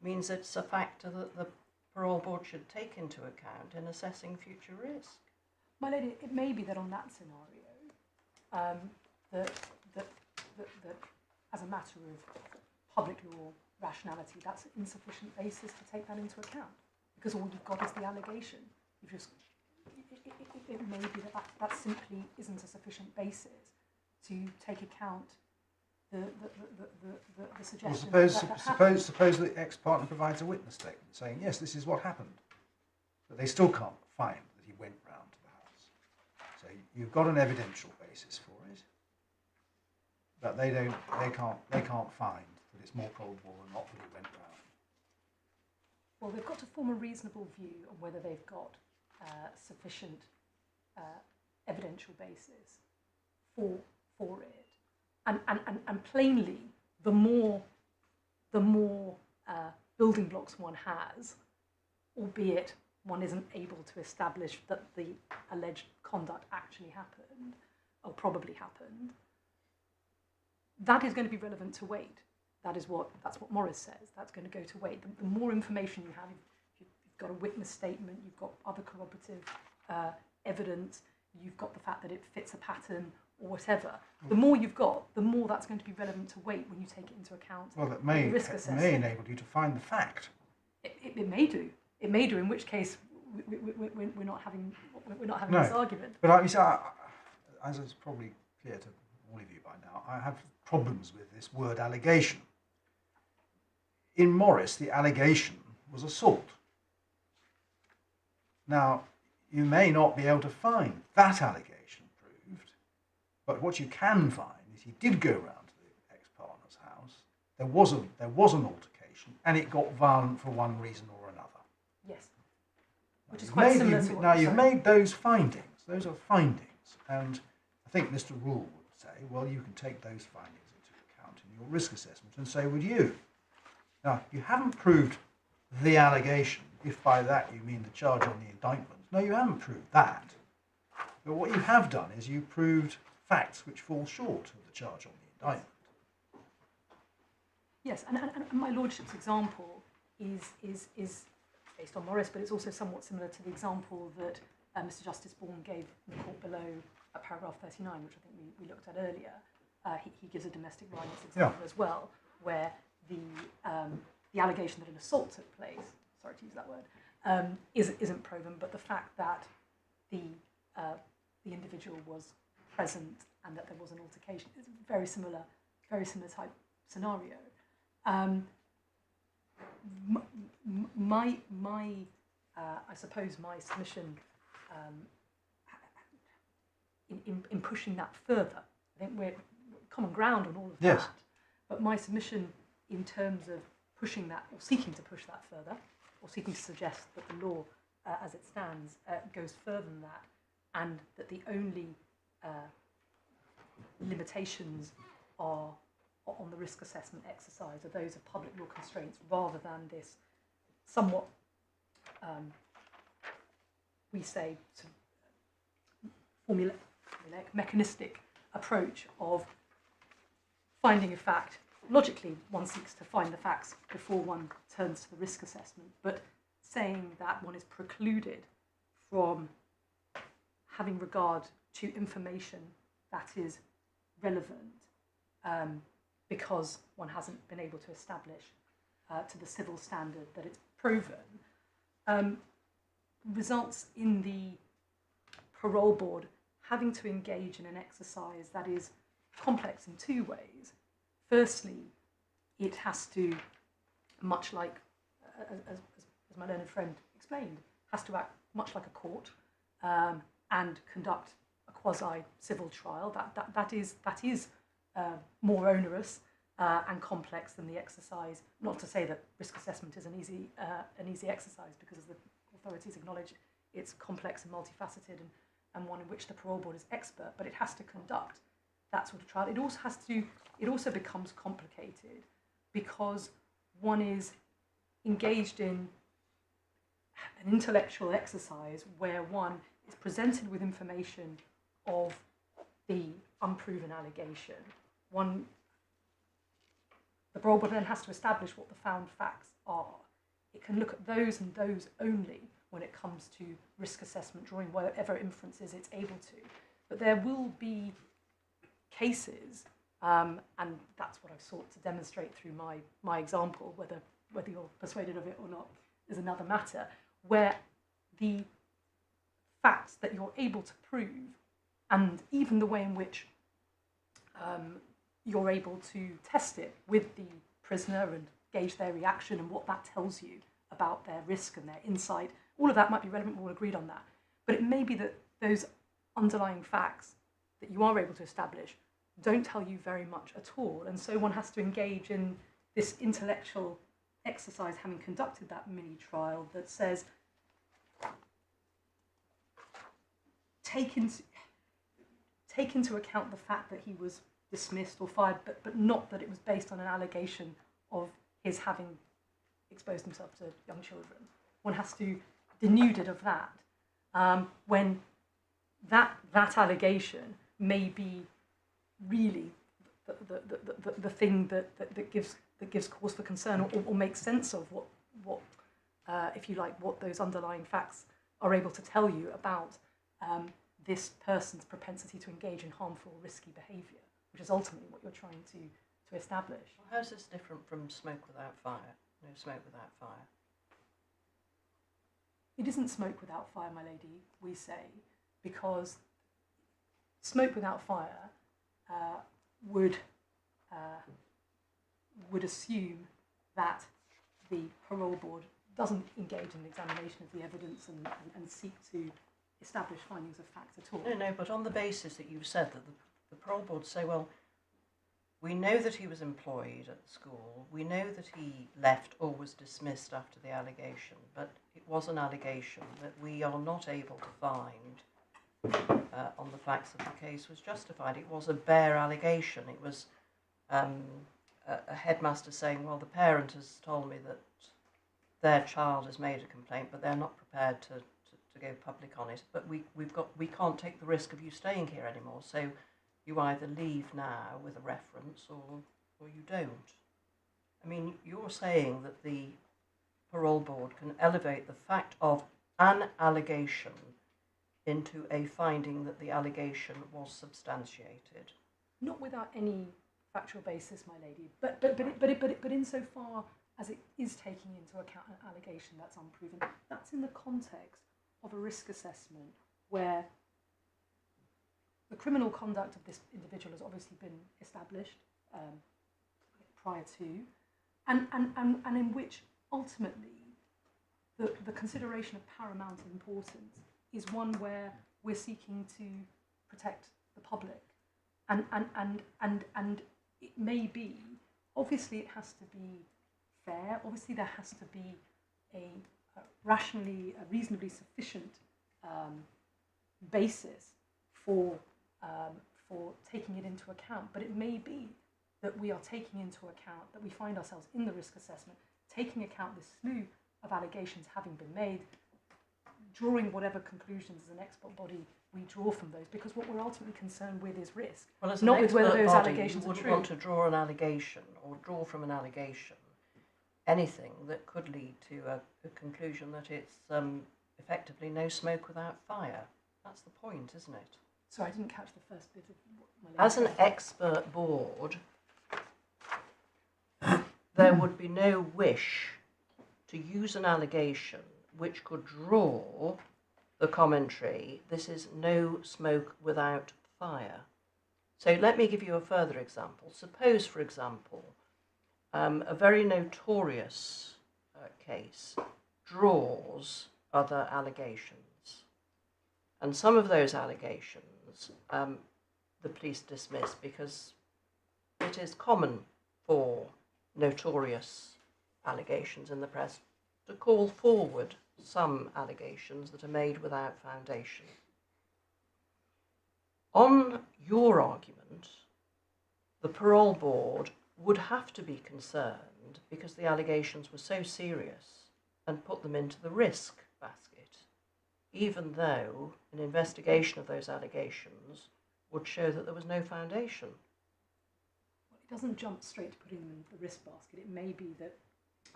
means it's a factor that the parole board should take into account in assessing future risk. My lady, it may be that on that scenario, that as a matter of public law rationality, that's an insufficient basis to take that into account, because all you've got is the allegation. You've just, it may be that simply isn't a sufficient basis to take account the suggestion. Well, suppose the ex-partner provides a witness statement saying, yes, this is what happened, but they still can't find that he went round to the house. So you've got an evidential basis for it, but they can't find that it's more probable than not that he went round. Well, they've got to form a reasonable view on whether they've got sufficient evidential basis for it. And plainly, the more building blocks one has, albeit one isn't able to establish that the alleged conduct actually happened or probably happened, that is going to be relevant to weight. That's what Morris says. That's going to go to weight. The more information you have, you've got a witness statement, you've got other corroborative evidence, you've got the fact that it fits a pattern or whatever. The more you've got, the more that's going to be relevant to weight when you take it into account. Well, that may enable you to find the fact. It may do. It may do. In which case, we're not having No. this argument. But as is probably clear to all of you by now, I have problems with this word allegation. In Morris, the allegation was assault. Now, you may not be able to find that allegation proved, but what you can find is he did go round to the ex-partner's house, there was an altercation, and it got violent for one reason or another. Yes. Which is quite similar to what you've made those findings. Those are findings. And I think Mr. Rule would say, well, you can take those findings into account in your risk assessment, and so would you. Now, you haven't proved the allegation, if by that you mean the charge on the indictment. No, you haven't proved that. But what you have done is you proved facts which fall short of the charge on the indictment. Yes, and my lordship's example is based on Morris, but it's also somewhat similar to the example that Mr. Justice Bourne gave in the court below at paragraph 39, which I think we looked at earlier. He gives a domestic violence example as well, where the allegation that an assault took place, sorry to use that word, isn't proven, but the fact that the individual was present and that there was an altercation is a very similar type scenario. I suppose my submission in pushing that further, I think we're common ground on all of that, but my submission in terms of pushing that, or seeking to push that further, or seeking to suggest that the law as it stands goes further than that, and that the only limitations are on the risk assessment exercise are those of public law constraints, rather than this somewhat, we say, formulaic, mechanistic approach of finding a fact. Logically, one seeks to find the facts before one turns to the risk assessment, but saying that one is precluded from having regard to information that is relevant because one hasn't been able to establish to the civil standard that it's proven, results in the parole board having to engage in an exercise that is complex in two ways. Firstly, it has to, much like, as my learned friend explained, has to act much like a court and conduct a quasi-civil trial. That is more onerous and complex than the exercise. Not to say that risk assessment is an easy exercise, because as the authorities acknowledge, it's complex and multifaceted and one in which the parole board is expert, but it has to conduct that sort of trial. It also becomes complicated because one is engaged in an intellectual exercise where one is presented with information of the unproven allegation. One the parole board then has to establish what the found facts are. It can look at those and those only when it comes to risk assessment, drawing whatever inferences it's able to. But there will be cases, and that's what I've sought to demonstrate through my example, whether you're persuaded of it or not is another matter, where the facts that you're able to prove, and even the way in which you're able to test it with the prisoner and gauge their reaction and what that tells you about their risk and their insight, all of that might be relevant, we're all agreed on that. But it may be that those underlying facts that you are able to establish don't tell you very much at all. And so one has to engage in this intellectual exercise, having conducted that mini trial, that says, take into account the fact that he was dismissed or fired, but not that it was based on an allegation of his having exposed himself to young children. One has to denude it of that, when that allegation may be really the thing that gives cause for concern, or makes sense of what if you like, what those underlying facts are able to tell you about this person's propensity to engage in harmful, risky behaviour, which is ultimately what you're trying to establish. Well, how's this different from smoke without fire? No smoke without fire. It isn't smoke without fire, my lady, we say, because smoke without fire would assume that the parole board doesn't engage in the examination of the evidence and seek to establish findings of fact at all. No, but on the basis that you've said that the parole board say, well, we know that he was employed at the school, we know that he left or was dismissed after the allegation, but it was an allegation that we are not able to find on the facts of the case was justified. It was a bare allegation. It was a headmaster saying, well, the parent has told me that their child has made a complaint, but they're not prepared to go public on it. But we can't take the risk of you staying here anymore. So you either leave now with a reference or you don't. I mean, you're saying that the parole board can elevate the fact of an allegation into a finding that the allegation was substantiated. Not without any factual basis, my lady, but insofar as it is taking into account an allegation that's unproven, that's in the context of a risk assessment where the criminal conduct of this individual has obviously been established prior to, and in which ultimately the consideration of paramount importance is one where we're seeking to protect the public, and it may be, obviously it has to be fair, obviously there has to be a reasonably sufficient basis for taking it into account, but it may be that we are taking into account, that we find ourselves in the risk assessment, taking account this slew of allegations having been made, drawing whatever conclusions as an expert body we draw from those, because what we're ultimately concerned with is risk, well, as not an with whether expert those body, allegations you are wouldn't true. want to draw an allegation or draw from an allegation anything that could lead to a conclusion that it's effectively no smoke without fire. That's the point, isn't it? Sorry, I didn't catch the first bit of what my lady As an said. expert board, there would be no wish to use an allegation which could draw the commentary, this is no smoke without fire. So let me give you a further example. Suppose, for example, a very notorious case draws other allegations, and some of those allegations the police dismiss because it is common for notorious allegations in the press to call forward some allegations that are made without foundation. On your argument, the parole board would have to be concerned because the allegations were so serious and put them into the risk basket, even though an investigation of those allegations would show that there was no foundation. it doesn't jump straight to putting them in the risk basket. It may be that,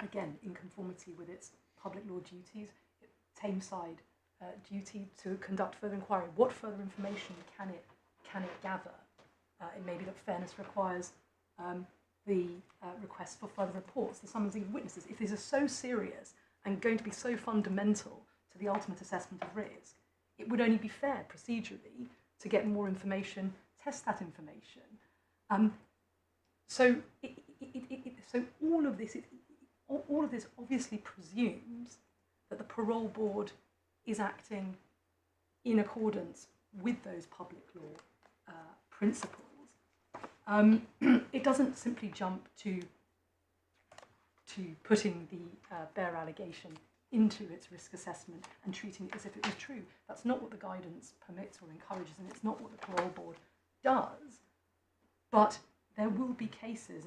again, in conformity with its public law duties, Tameside duty to conduct further inquiry. What further information can it gather? It may be that fairness requires the request for further reports, the summons of witnesses. If these are so serious and going to be so fundamental to the ultimate assessment of risk, it would only be fair procedurally to get more information, test that information. So all of this obviously presumes that the parole board is acting in accordance with those public law principles. It doesn't simply jump to putting the bare allegation into its risk assessment and treating it as if it was true. That's not what the guidance permits or encourages, and it's not what the parole board does. But there will be cases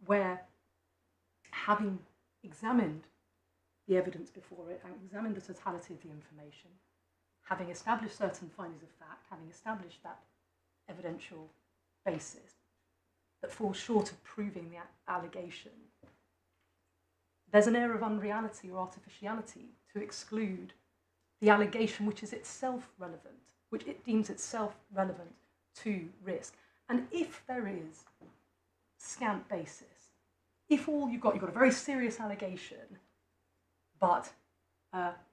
where, having examined the evidence before it and examined the totality of the information, having established certain findings of fact, having established that evidential basis that falls short of proving the allegation, there's an air of unreality or artificiality to exclude the allegation which is itself relevant, which it deems itself relevant to risk. And if there is scant basis, if all you've got a very serious allegation, but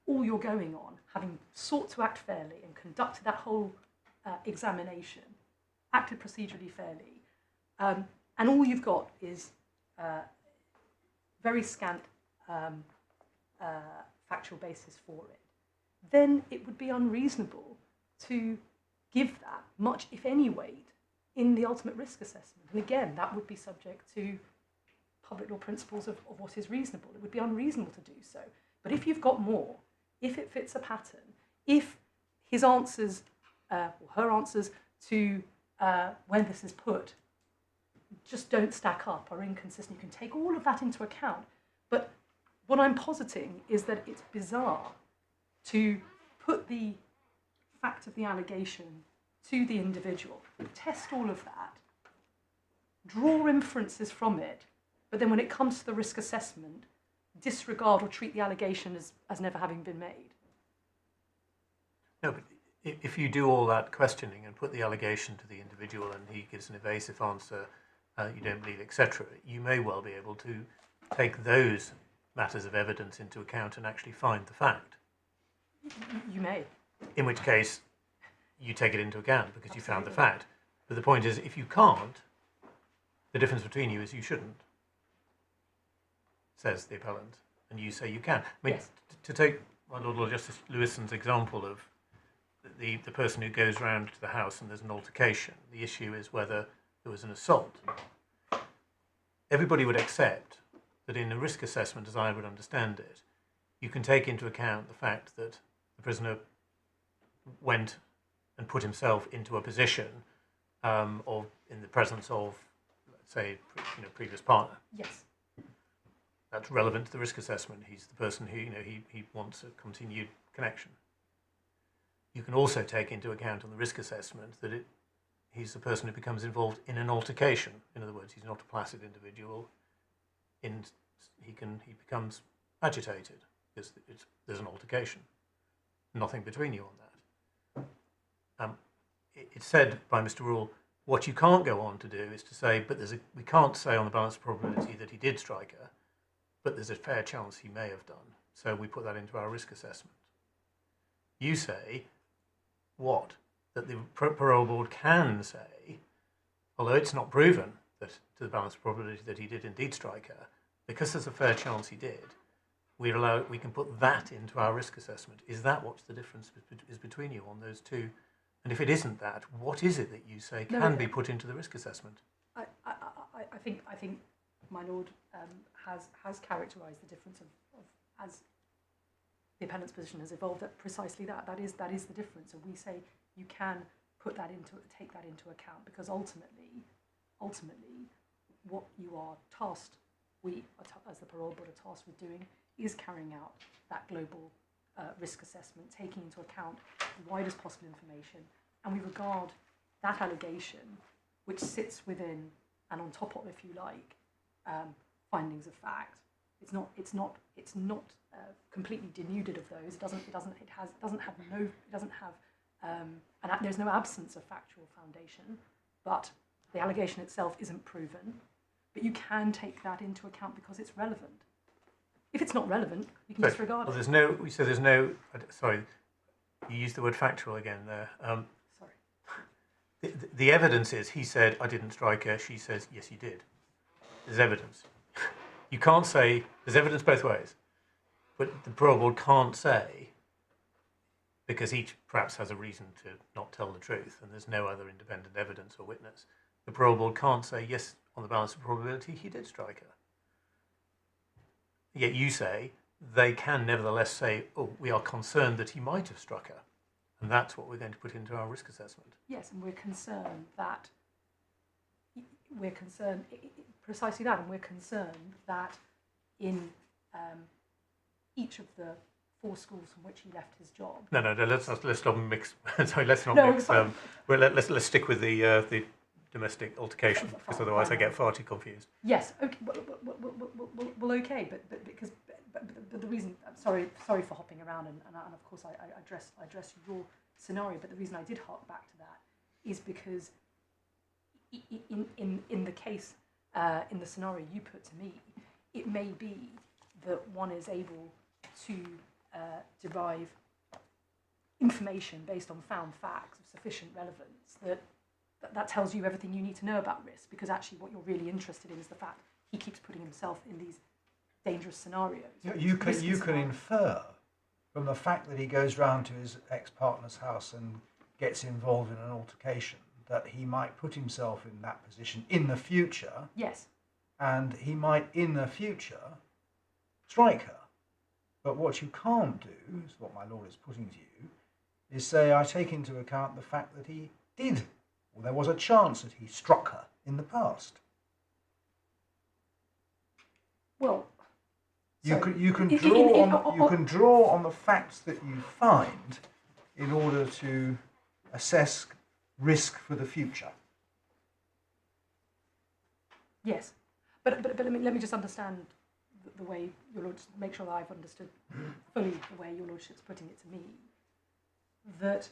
all you're going on, having sought to act fairly and conducted that whole examination, acted procedurally fairly, and all you've got is very scant factual basis for it, then it would be unreasonable to give that much, if any, weight in the ultimate risk assessment. And again, that would be subject to public law principles of what is reasonable. It would be unreasonable to do so. But if you've got more, if it fits a pattern, if his answers or her answers to when this is put just don't stack up, are inconsistent, you can take all of that into account. But what I'm positing is that it's bizarre to put the fact of the allegation to the individual, test all of that, draw inferences from it, but then when it comes to the risk assessment, disregard or treat the allegation as never having been made. No, but if you do all that questioning and put the allegation to the individual and he gives an evasive answer, you don't believe, etc., you may well be able to take those matters of evidence into account and actually find the fact. You may. In which case, you take it into account because you found the fact. But the point is, if you can't, the difference between you is you shouldn't, says the appellant, and you say you can. I mean, yes. To take my Lord Justice Lewison's example of the person who goes round to the house and there's an altercation, the issue is whether there was an assault. Everybody would accept that in a risk assessment, as I would understand it, you can take into account the fact that the prisoner went and put himself into a position of in the presence of, let's say, previous partner. Yes. That's relevant to the risk assessment. He's the person who, he wants a continued connection. You can also take into account on the risk assessment that he's the person who becomes involved in an altercation. In other words, he's not a placid individual. He becomes agitated because there's an altercation. Nothing between you on that. It's said by Mr. Rule, what you can't go on to do is to say, but we can't say on the balance of probability that he did strike her, but there's a fair chance he may have done. So we put that into our risk assessment. You say, what? That the parole board can say, although it's not proven that to the balance of probability that he did indeed strike her, because there's a fair chance he did, we can put that into our risk assessment. Is that what's the difference is between you on those two? And if it isn't that, what is it that you say can be put into the risk assessment? I think my lord has characterised the difference of as the appellant's position has evolved. That precisely that is the difference. And we say you can take that into account because ultimately, what you are tasked, as the parole board are tasked with doing, is carrying out that global risk assessment, taking into account the widest possible information, and we regard that allegation which sits within and on top of, if you like, findings of fact. It's not completely denuded of those. There's no absence of factual foundation, but the allegation itself isn't proven. But you can take that into account because it's relevant. If it's not relevant, you can disregard it. There's no. Sorry, you used the word factual again there. Sorry. The evidence is he said, I didn't strike her. She says, yes, you did. There's evidence. You can't say, there's evidence both ways. But the parole board can't say, because each perhaps has a reason to not tell the truth, and there's no other independent evidence or witness, the parole board can't say, yes, on the balance of probability, he did strike her. Yet you say, they can nevertheless say, oh, we are concerned that he might have struck her. And that's what we're going to put into our risk assessment. Yes, and we're concerned precisely that, and we're concerned that in each of the 4 schools from which he left his job. No. Let's not mix. Sorry, let's not mix. Let's stick with the domestic altercation, because otherwise I get far too confused. Yes. Okay. Well, okay. But the reason. I'm sorry for hopping around, and of course I address your scenario. But the reason I did hark back to that is because in the case, in the scenario you put to me, it may be that one is able to derive information based on found facts of sufficient relevance that tells you everything you need to know about risk, because actually what you're really interested in is the fact he keeps putting himself in these dangerous scenarios. You can infer from the fact that he goes round to his ex-partner's house and gets involved in an altercation that he might put himself in that position in the future. Yes. And he might, in the future, strike her. But what you can't do, is what my lord is putting to you, is say, I take into account the fact that he did, or there was a chance that he struck her in the past. Well, you can draw on the facts that you find in order to assess risk for the future. Yes, but let me just understand the way your lord, make sure that I've understood fully the way your lordship's putting it to me. That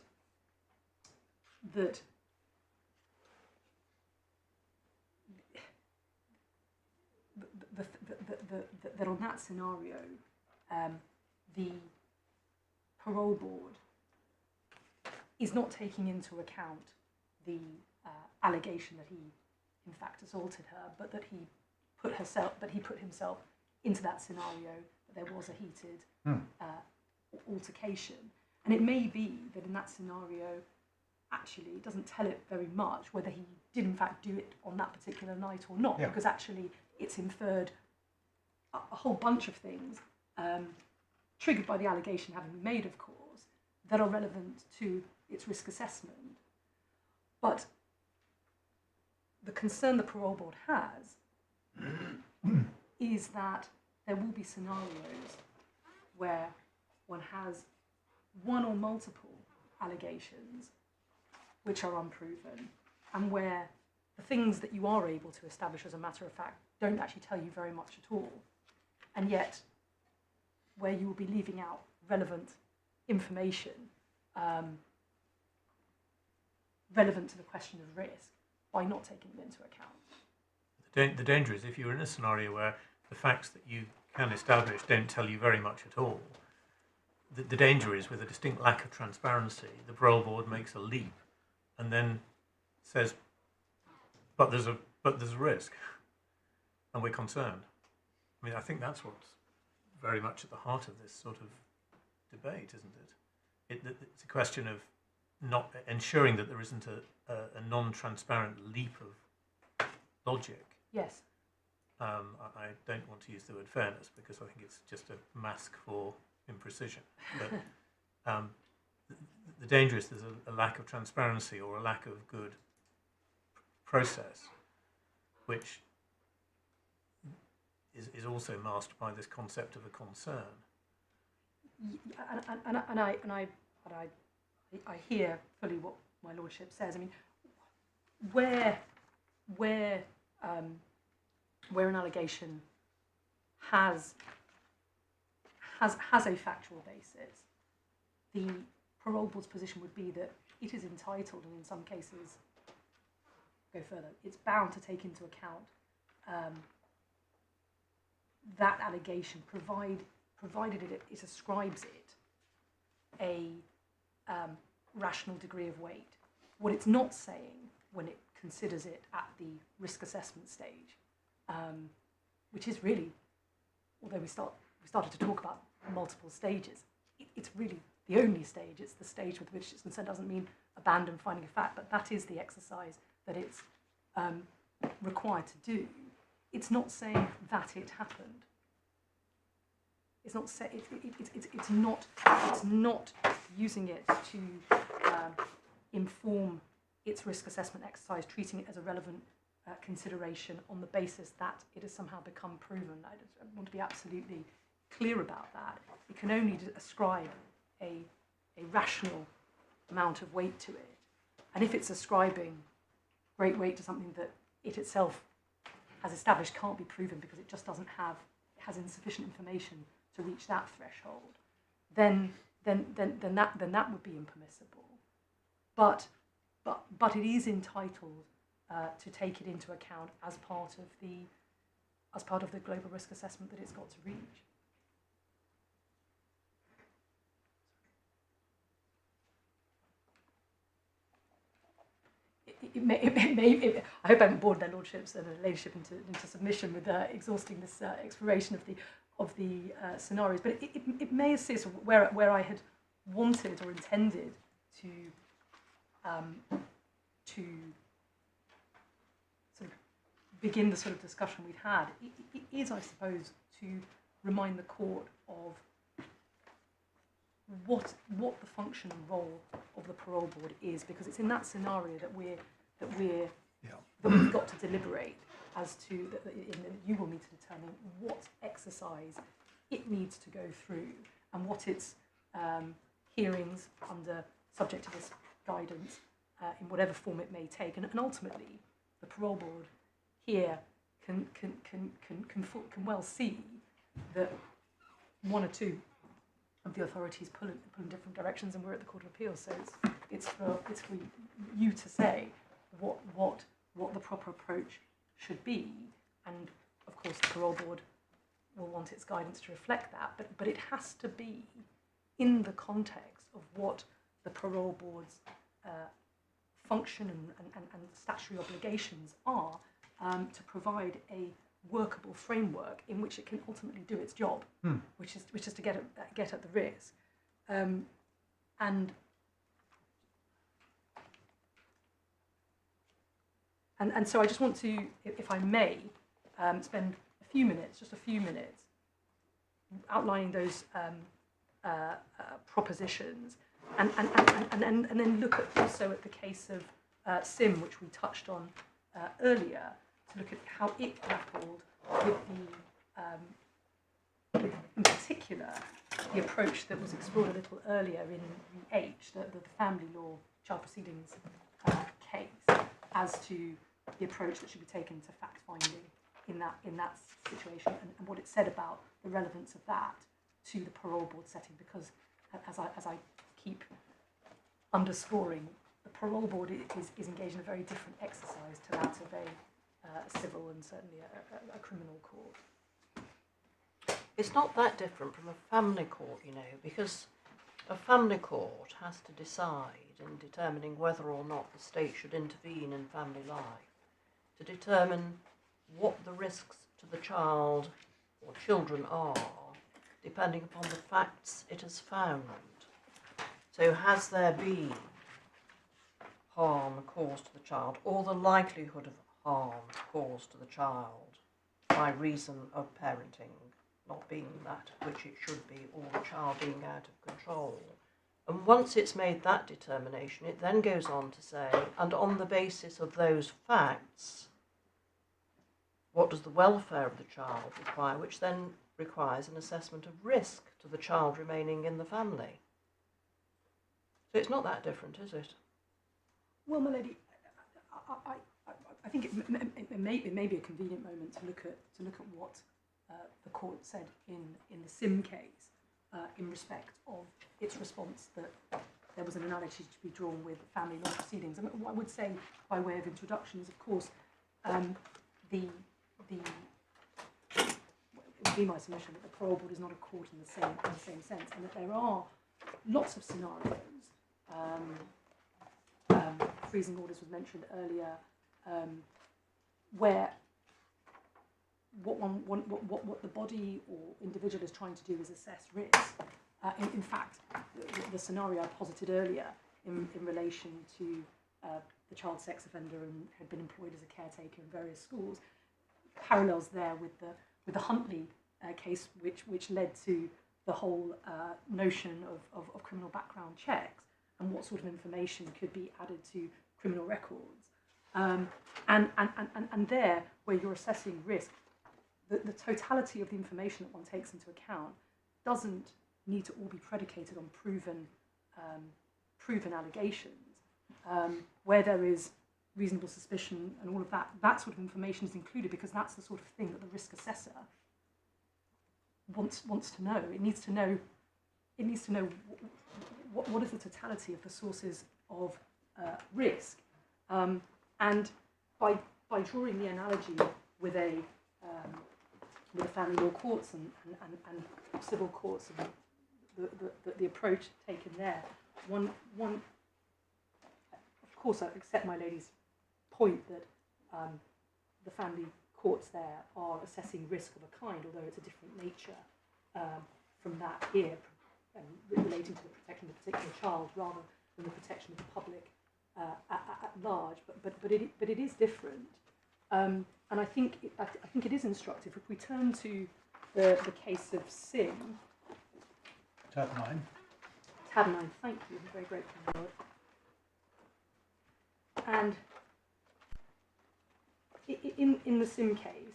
on that scenario, the parole board is not taking into account the allegation that he, in fact, assaulted her, but that he put himself into that scenario, that there was a heated altercation. And it may be that in that scenario, actually, it doesn't tell it very much whether he did in fact do it on that particular night or not, because actually it's inferred a whole bunch of things, triggered by the allegation having been made, of course, that are relevant to its risk assessment. But the concern the parole board has is that there will be scenarios where one has one or multiple allegations which are unproven, and where the things that you are able to establish as a matter of fact don't actually tell you very much at all, and yet where you will be leaving out relevant information relevant to the question of risk by not taking them into account. The danger is if you're in a scenario where the facts that you can establish don't tell you very much at all, the danger is with a distinct lack of transparency, the parole board makes a leap and then says, but there's a risk, and we're concerned. I mean, I think that's what's very much at the heart of this sort of debate, isn't it? It's a question of not ensuring that there isn't a non-transparent leap of logic. Yes. I don't want to use the word fairness because I think it's just a mask for imprecision. But the danger is there's a lack of transparency or a lack of good process, which is also masked by this concept of a concern. I hear fully what my lordship says. I mean, where where an allegation has a factual basis, the parole board's position would be that it is entitled, and in some cases, go further, it's bound to take into account that allegation, provided it ascribes it a rational degree of weight. What it's not saying when it considers it at the risk assessment stage, which is really, although we started to talk about multiple stages, it's really the only stage. It's the stage with which it's concerned. Doesn't mean abandon finding a fact, but that is the exercise that it's required to do. It's not saying that it happened. It's not it's not using it to inform its risk assessment exercise, treating it as a relevant consideration on the basis that it has somehow become proven. I want to be absolutely clear about that. It can only ascribe a rational amount of weight to it. And if it's ascribing great weight to something that it itself has established can't be proven because it just has insufficient information to reach that threshold, then that would be impermissible. But it is entitled to take it into account as part of the global risk assessment that it's got to reach. I hope I haven't bored their lordships and their ladyship into submission with exhausting this exploration of the scenarios, but it may assist where I had wanted or intended to sort of begin the sort of discussion we've had. It is, I suppose, to remind the court of what the function and role of the parole board is, because it's in that scenario that we've got to deliberate as to you will need to determine what exercise it needs to go through and what its hearings under subject to this guidance in whatever form it may take, and ultimately the parole board here can well see that one or two of the authorities pull in different directions, and we're at the Court of Appeal, so it's for you to say what the proper approach should be, and of course the parole board will want its guidance to reflect that, but it has to be in the context of what the parole board's function and statutory obligations are, to provide a workable framework in which it can ultimately do its job, which is to get at the risk, and so I just want to, if I may, spend just a few minutes, outlining those propositions, and then look also at the case of Sim, which we touched on earlier, to look at how it grappled with in particular, the approach that was explored a little earlier in the H, the family law child proceedings case, as to the approach that should be taken to fact-finding in that situation, and what it said about the relevance of that to the parole board setting, because as I keep underscoring, the parole board is engaged in a very different exercise to that of a civil and certainly a criminal court. It's not that different from a family court, because a family court has to decide in determining whether or not the state should intervene in family life, to determine what the risks to the child or children are, depending upon the facts it has found. So has there been harm caused to the child, or the likelihood of harm caused to the child by reason of parenting not being that which it should be, or the child being out of control? And once it's made that determination, it then goes on to say, and on the basis of those facts, what does the welfare of the child require, which then requires an assessment of risk to the child remaining in the family. So it's not that different, is it? Well, my lady, I think it may be a convenient moment to look at what the court said in the Sim case in respect of its response that there was an analogy to be drawn with family law proceedings. And what I would say by way of introduction is, of course, it would be my submission that the parole board is not a court in the same sense, and that there are lots of scenarios. Freezing orders was mentioned earlier, where what the body or individual is trying to do is assess risk. In fact, the scenario I posited earlier in relation to the child sex offender and had been employed as a caretaker in various schools parallels there with the Huntley case, which led to the whole notion of criminal background checks and what sort of information could be added to criminal records. And there, where you're assessing risk, the totality of the information that one takes into account doesn't need to all be predicated on proven allegations. Where there is reasonable suspicion and all of that sort of information is included, because that's the sort of thing that the risk assessor wants to know. It needs to know what is the totality of the sources of risk, and by drawing the analogy with a family law courts and civil courts and the approach taken there, one of course I accept my lady's point that the family courts there are assessing risk of a kind, although it's a different nature from that here, relating to the protecting the particular child rather than the protection of the public at large. But it is different, and I think it is instructive. If we turn to the case of Sim, Tab 9. Tab 9, thank you. I'm very grateful, Lord. And in the Sim case,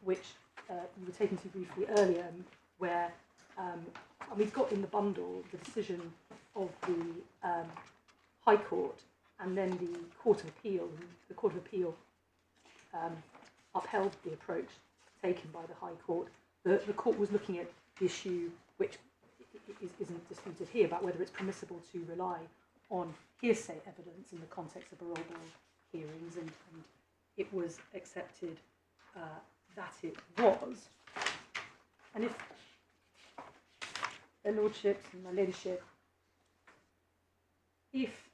which we were taken to briefly earlier, where we've got in the bundle the decision of the High Court and then the Court of Appeal. And the Court of Appeal upheld the approach taken by the High Court. The court was looking at the issue, which isn't disputed here, about whether it's permissible to rely on hearsay evidence in the context of parole board hearings, and it was accepted that it was. And if their lordships and my ladyship, if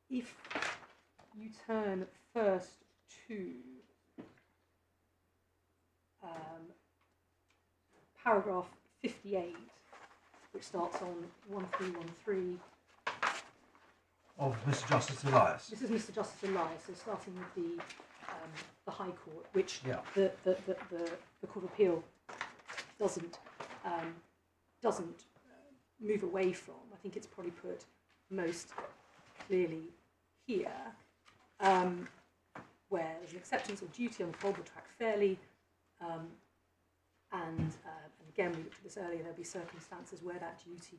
you turn first to paragraph 58, which starts on 1313. Of Mr. Justice Elias. This is Mr. Justice Elias, so starting with the High Court, which Yeah. the Court of Appeal doesn't move away from. I think it's probably put most clearly here, where there's an acceptance of duty on the parole board to act fairly, and again, we looked at this earlier, there'll be circumstances where that duty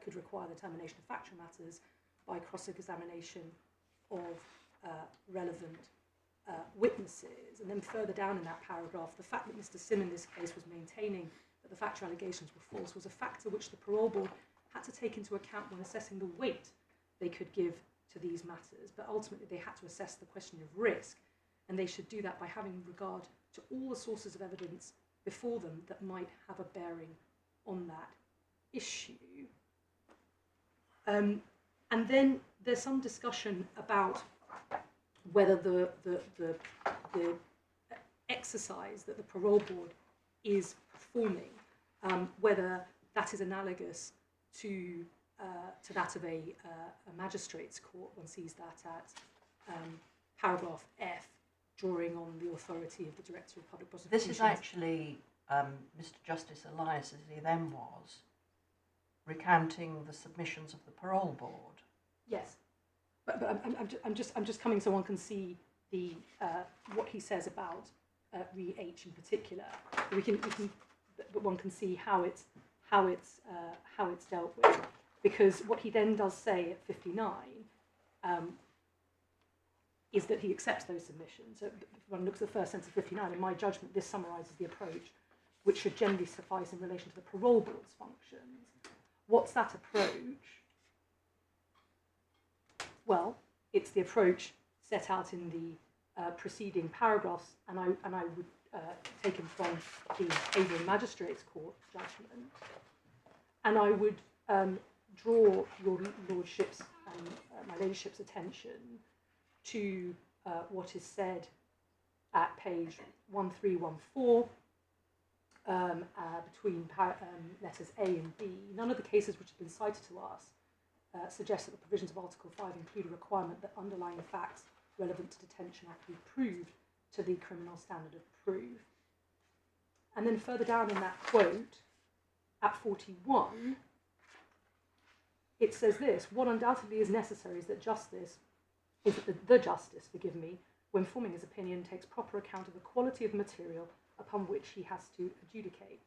could require the termination of factual matters by cross-examination of relevant witnesses. And then further down in that paragraph, the fact that Mr. Sim in this case was maintaining that the factual allegations were false was a factor which the parole board had to take into account when assessing the weight they could give to these matters. But ultimately they had to assess the question of risk, and they should do that by having regard to all the sources of evidence before them that might have a bearing on that issue. And then there's some discussion about whether the exercise that the parole board is performing, whether that is analogous to that of a magistrate's court. One sees that at paragraph F, drawing on the authority of the Director of Public Prosecutions. This is actually Mr. Justice Elias, as he then was, recounting the submissions of the parole board. Yes, but I'm just coming so one can see the what he says about Re H in particular. But one can see how how it's dealt with, because what he then does say at 59 is that he accepts those submissions. So if one looks at the first sentence of 59, in my judgment, this summarises the approach which should generally suffice in relation to the parole board's functions. What's that approach? Well, it's the approach set out in the preceding paragraphs, and I would taken from the Avon Magistrates Court judgment, and I would draw your lordship's and my ladyship's attention to what is said at page 1314 between letters A and B. None of the cases which have been cited to us suggest that the provisions of Article 5 include a requirement that underlying facts relevant to detention have to be proved to the criminal standard of proof. And then further down in that quote, at 41, it says this: what undoubtedly is necessary is that the justice, when forming his opinion, takes proper account of the quality of material upon which he has to adjudicate.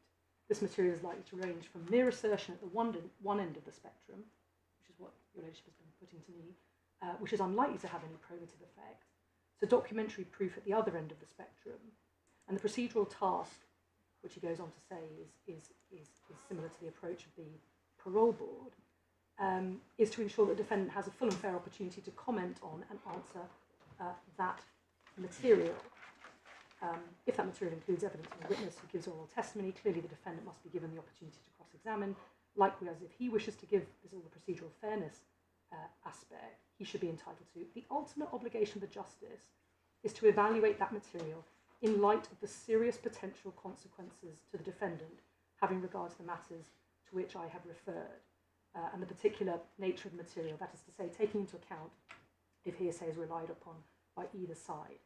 This material is likely to range from mere assertion at the one end of the spectrum, which is what your ladyship has been putting to me, which is unlikely to have any probative effect, to documentary proof at the other end of the spectrum. And the procedural task, which he goes on to say is similar to the approach of the parole board, is to ensure that the defendant has a full and fair opportunity to comment on and answer that material. If that material includes evidence of a witness who gives oral testimony, clearly the defendant must be given the opportunity to cross-examine. Likewise, if he wishes to give this all the procedural fairness aspect, he should be entitled to. The ultimate obligation of the justice is to evaluate that material in light of the serious potential consequences to the defendant, having regard to the matters to which I have referred, and the particular nature of the material, that is to say, taking into account if hearsay is relied upon by either side.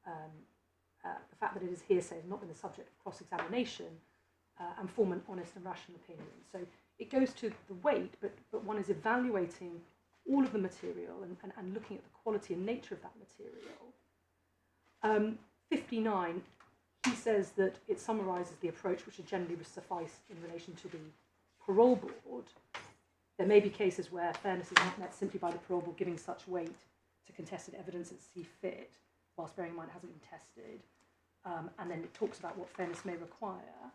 The fact that it is hearsay has not been the subject of cross-examination, and form an honest and rational opinion. So it goes to the weight, but one is evaluating all of the material and looking at the quality and nature of that material. 59, he says that it summarises the approach which should generally suffice in relation to the parole board. There may be cases where fairness is not met simply by the parole board giving such weight to contested evidence as see fit, whilst bearing in mind it hasn't been tested. And then it talks about what fairness may require.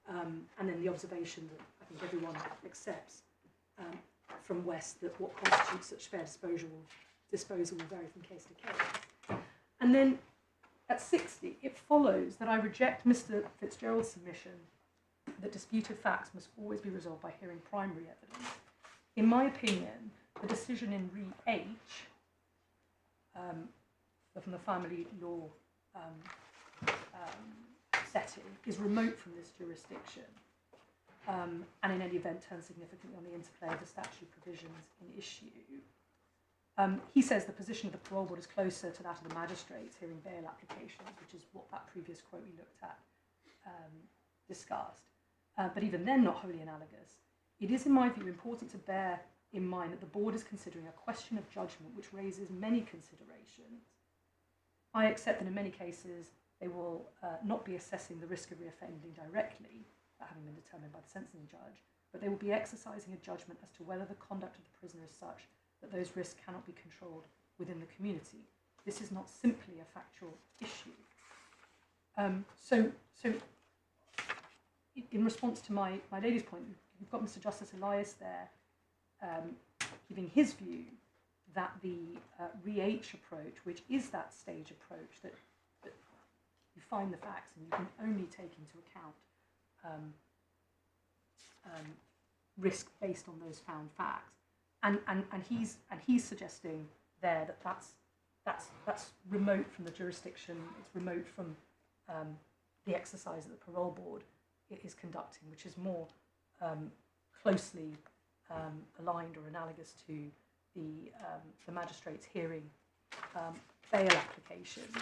And then the observation that I think everyone accepts from West, that what constitutes such fair disposal will vary from case to case. And then at 60, it follows that I reject Mr. Fitzgerald's submission that disputed facts must always be resolved by hearing primary evidence. In my opinion, the decision in Re H, from the family law setting, is remote from this jurisdiction, and in any event turns significantly on the interplay of the statutory provisions in issue. He says the position of the parole board is closer to that of the magistrates hearing bail applications, which is what that previous quote we looked at discussed. But even then not wholly analogous. It is, in my view, important to bear in mind that the board is considering a question of judgment which raises many considerations. I accept that in many cases they will not be assessing the risk of reoffending directly, that having been determined by the sentencing judge, but they will be exercising a judgment as to whether the conduct of the prisoner is such that those risks cannot be controlled within the community. This is not simply a factual issue. So in response to my lady's point, you've got Mr. Justice Elias there giving his view that the Re H approach, which is that stage approach, that you find the facts and you can only take into account risk based on those found facts, and he's suggesting there that that's remote from the jurisdiction. It's remote from the exercise that the parole board is conducting, which is more closely aligned or analogous to the magistrates hearing bail applications.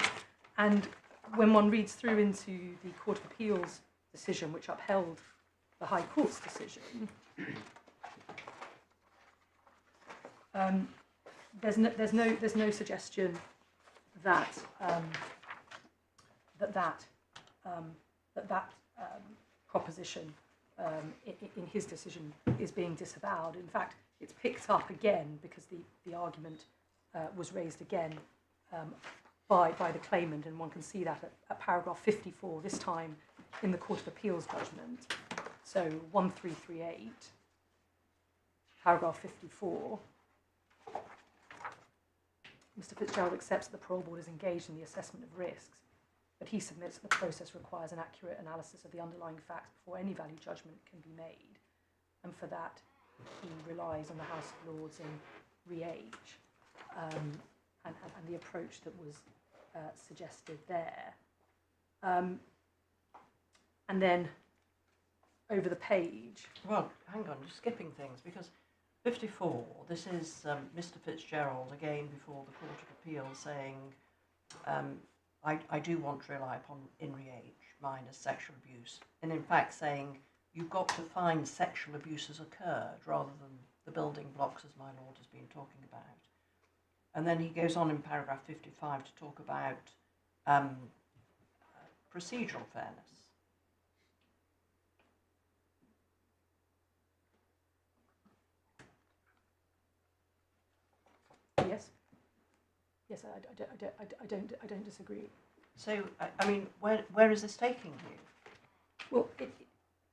And when one reads through into the Court of Appeal's decision, which upheld the High Court's decision, there's no suggestion that that proposition in his decision is being disavowed. In fact, it's picked up again because the argument was raised again by the claimant, and one can see that at paragraph 54, this time in the Court of Appeals judgment. So 1338, paragraph 54. Mr. Fitzgerald accepts that the parole board is engaged in the assessment of risks, but he submits that the process requires an accurate analysis of the underlying facts before any value judgment can be made. And for that, he relies on the House of Lords in Re-H and the approach that was suggested there. And then over the page. Well, hang on, you're skipping things, because 54, this is Mr. Fitzgerald again before the Court of Appeal saying, I do want to rely upon in Re-H minus sexual abuse, and in fact saying you've got to find sexual abuse has occurred rather than the building blocks as my lord has been talking about. And then he goes on in paragraph 55 to talk about procedural fairness. Yes, I don't disagree. So, I mean, where is this taking you? Well,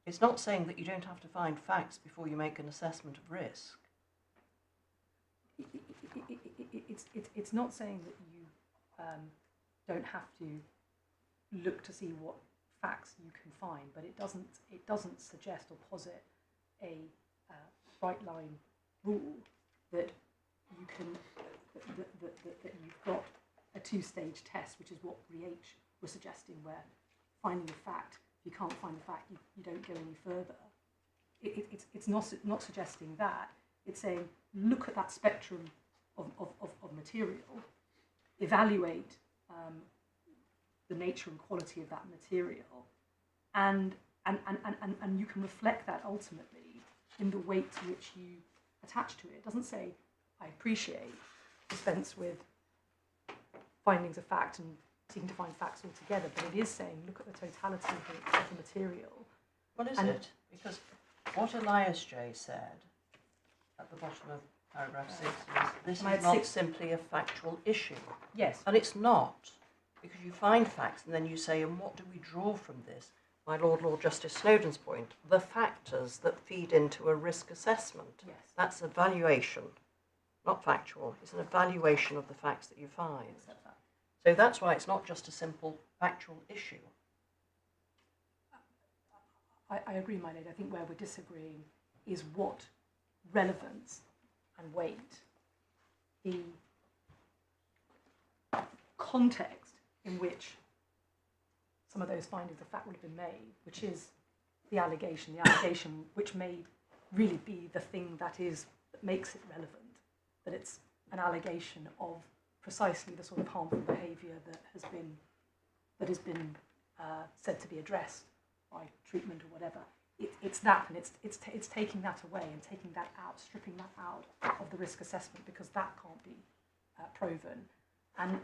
it's not saying that you don't have to find facts before you make an assessment of risk. It's not saying that you don't have to look to see what facts you can find, but it doesn't suggest or posit a bright line rule that you can that you've got a two-stage test, which is what Re-H was suggesting, where finding a fact, if you can't find the fact, you don't go any further. It's not suggesting that. It's saying look at that spectrum of material, evaluate the nature and quality of that material, and you can reflect that ultimately in the weight to which you attach to it. It doesn't say, I appreciate, dispense with findings of fact and seeking to find facts altogether, but it is saying look at the totality of the material. What is it? Because what Elias J said at the bottom of paragraph 6 is this is not simply a factual issue. Yes. And it's not, because you find facts and then you say, and what do we draw from this? My Lord Justice Snowden's point, the factors that feed into a risk assessment. Yes. That's evaluation, not factual. It's an evaluation of the facts that you find. Accept that. So that's why it's not just a simple factual issue. I agree, my lady. I think where we're disagreeing is what relevance and weight, the context in which some of those findings of fact would have been made, which is the allegation which may really be the thing that makes it relevant, that it's an allegation of precisely the sort of harmful behaviour that has been said to be addressed by treatment or whatever. It's that, and it's taking that away and taking that out, stripping that out of the risk assessment, because that can't be proven, and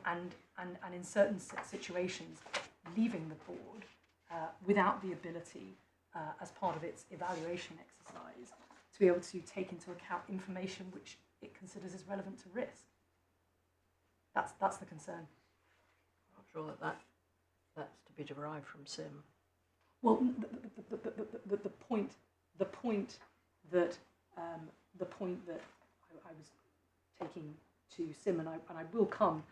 in certain situations, leaving the board without the ability, as part of its evaluation exercise, to be able to take into account information which it considers as relevant to risk. That's the concern. I'm sure that's to be derived from SIM. Well, the point that I was taking to SIM, and I will come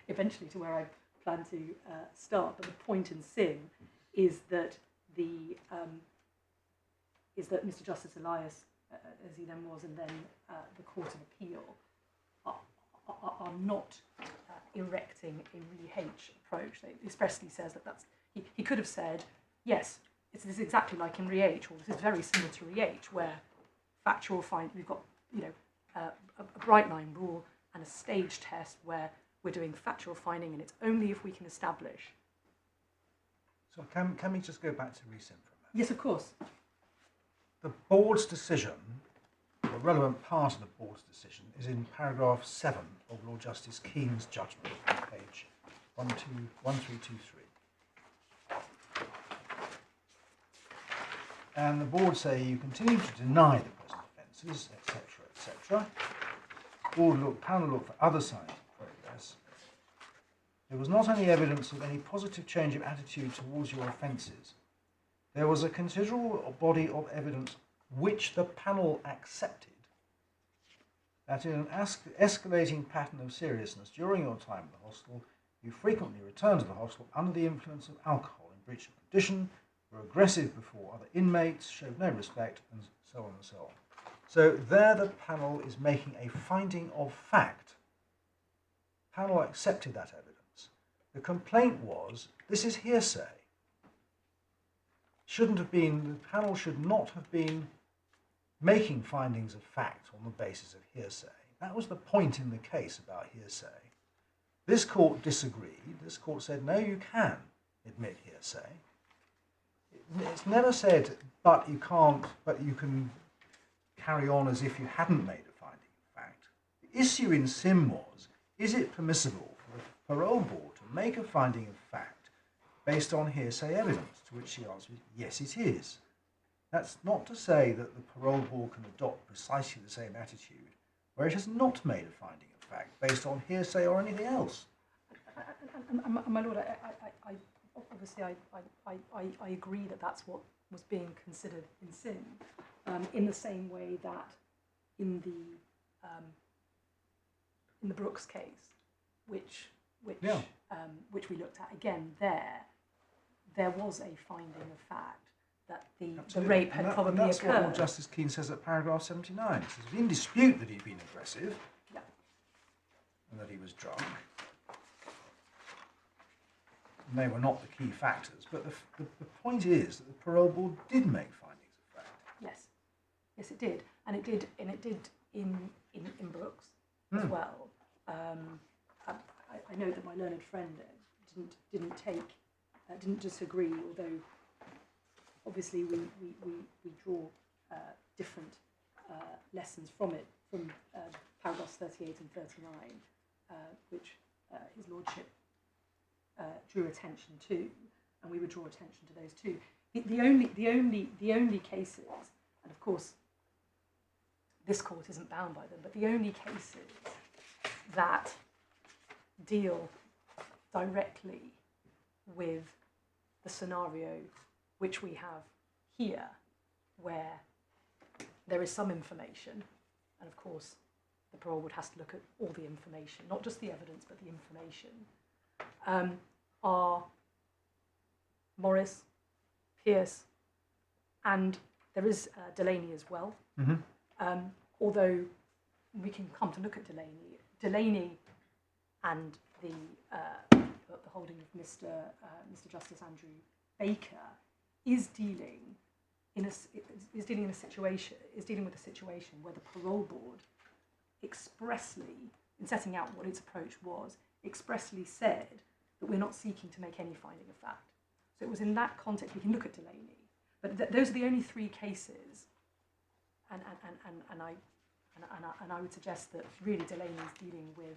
eventually to where I plan to start. But the point in SIM is that Mr. Justice Elias, as he then was, and then the Court of Appeal, are not erecting a Re-H approach. They expressly says that he could have said, yes, this is exactly like in Re-H, or this is very similar to Re-H, where factual we've got a bright line rule and a stage test where we're doing factual finding, and it's only if we can establish. So can we just go back to ReSim for a moment? Yes, of course. The board's decision, the relevant part of the board's decision, is in paragraph 7 of Lord Justice Keene's judgment on page 1323. and the board say you continue to deny the present offences, etc., etc. Panel look for other signs of progress. There was not any evidence of any positive change of attitude towards your offences. There was a considerable body of evidence which the panel accepted that in an escalating pattern of seriousness during your time in the hostel, you frequently returned to the hostel under the influence of alcohol in breach of condition, were aggressive before other inmates, showed no respect, and so on and so on. So there the panel is making a finding of fact. The panel accepted that evidence. The complaint was, this is hearsay. The panel should not have been making findings of fact on the basis of hearsay. That was the point in the case about hearsay. This court disagreed. This court said, no, you can admit hearsay. It's never said, but you can carry on as if you hadn't made a finding of fact. The issue in Sim was, is it permissible for the parole board to make a finding of fact based on hearsay evidence? To which she answered, yes, it is. That's not to say that the parole board can adopt precisely the same attitude where it has not made a finding of fact based on hearsay or anything else. My lord, I agree that that's what was being considered in Sim, in the same way that in the Brooks case, which we looked at again, there was a finding of fact that the rape had probably occurred. That's what Lord Justice Keane says at paragraph 79. He says, in dispute that he'd been aggressive, and that he was drunk. And they were not the key factors. But the point is that the parole board did make findings of fact. Yes, it did, and it did in Brooks as well. I know that my learned friend didn't disagree, although obviously we draw different lessons from it, from paragraphs 38 and 39, which his lordship drew attention to, and we would draw attention to those too. The only cases, and of course this court isn't bound by them, but the only cases that deal directly with the scenario which we have here, where there is some information, and of course the parole board has to look at all the information, not just the evidence but the information, are Morris, Pearce, and there is Delaney as well. Mm-hmm. Although we can come to look at Delaney and the holding of Mr. Justice Andrew Baker is dealing with a situation where the parole board expressly, in setting out what its approach was, expressly said that we're not seeking to make any finding of fact. So it was in that context we can look at Delaney, but those are the only three cases, and I would suggest that really Delaney is dealing with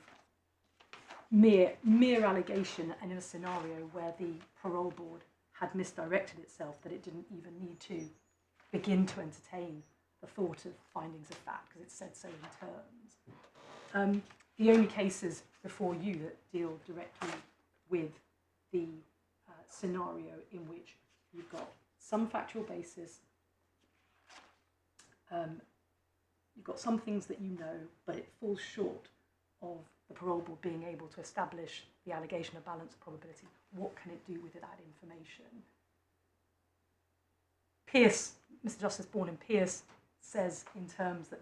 mere allegation, and in a scenario where the parole board had misdirected itself, that it didn't even need to begin to entertain the thought of findings of fact because it said so in terms. The only cases before you that deal directly with the scenario in which you've got some factual basis, you've got some things that you know, but it falls short of the parole board being able to establish the allegation of balance of probability. What can it do with that information? Pearce, Mr. Justice Bourne in Pearce, says in terms that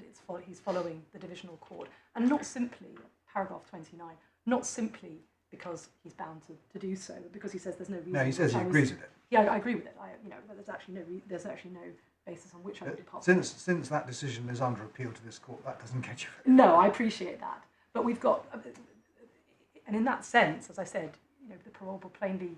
he's following the divisional court, and not simply, paragraph 29, not simply because he's bound to do so, but because he says there's no reason. No, he says he agrees with it. Yeah, I agree with it. There's actually no basis on which I would depart. Since that decision is under appeal to this court, that doesn't get you. No, I appreciate that, but we've got, and in that sense, as I said, the parole board plainly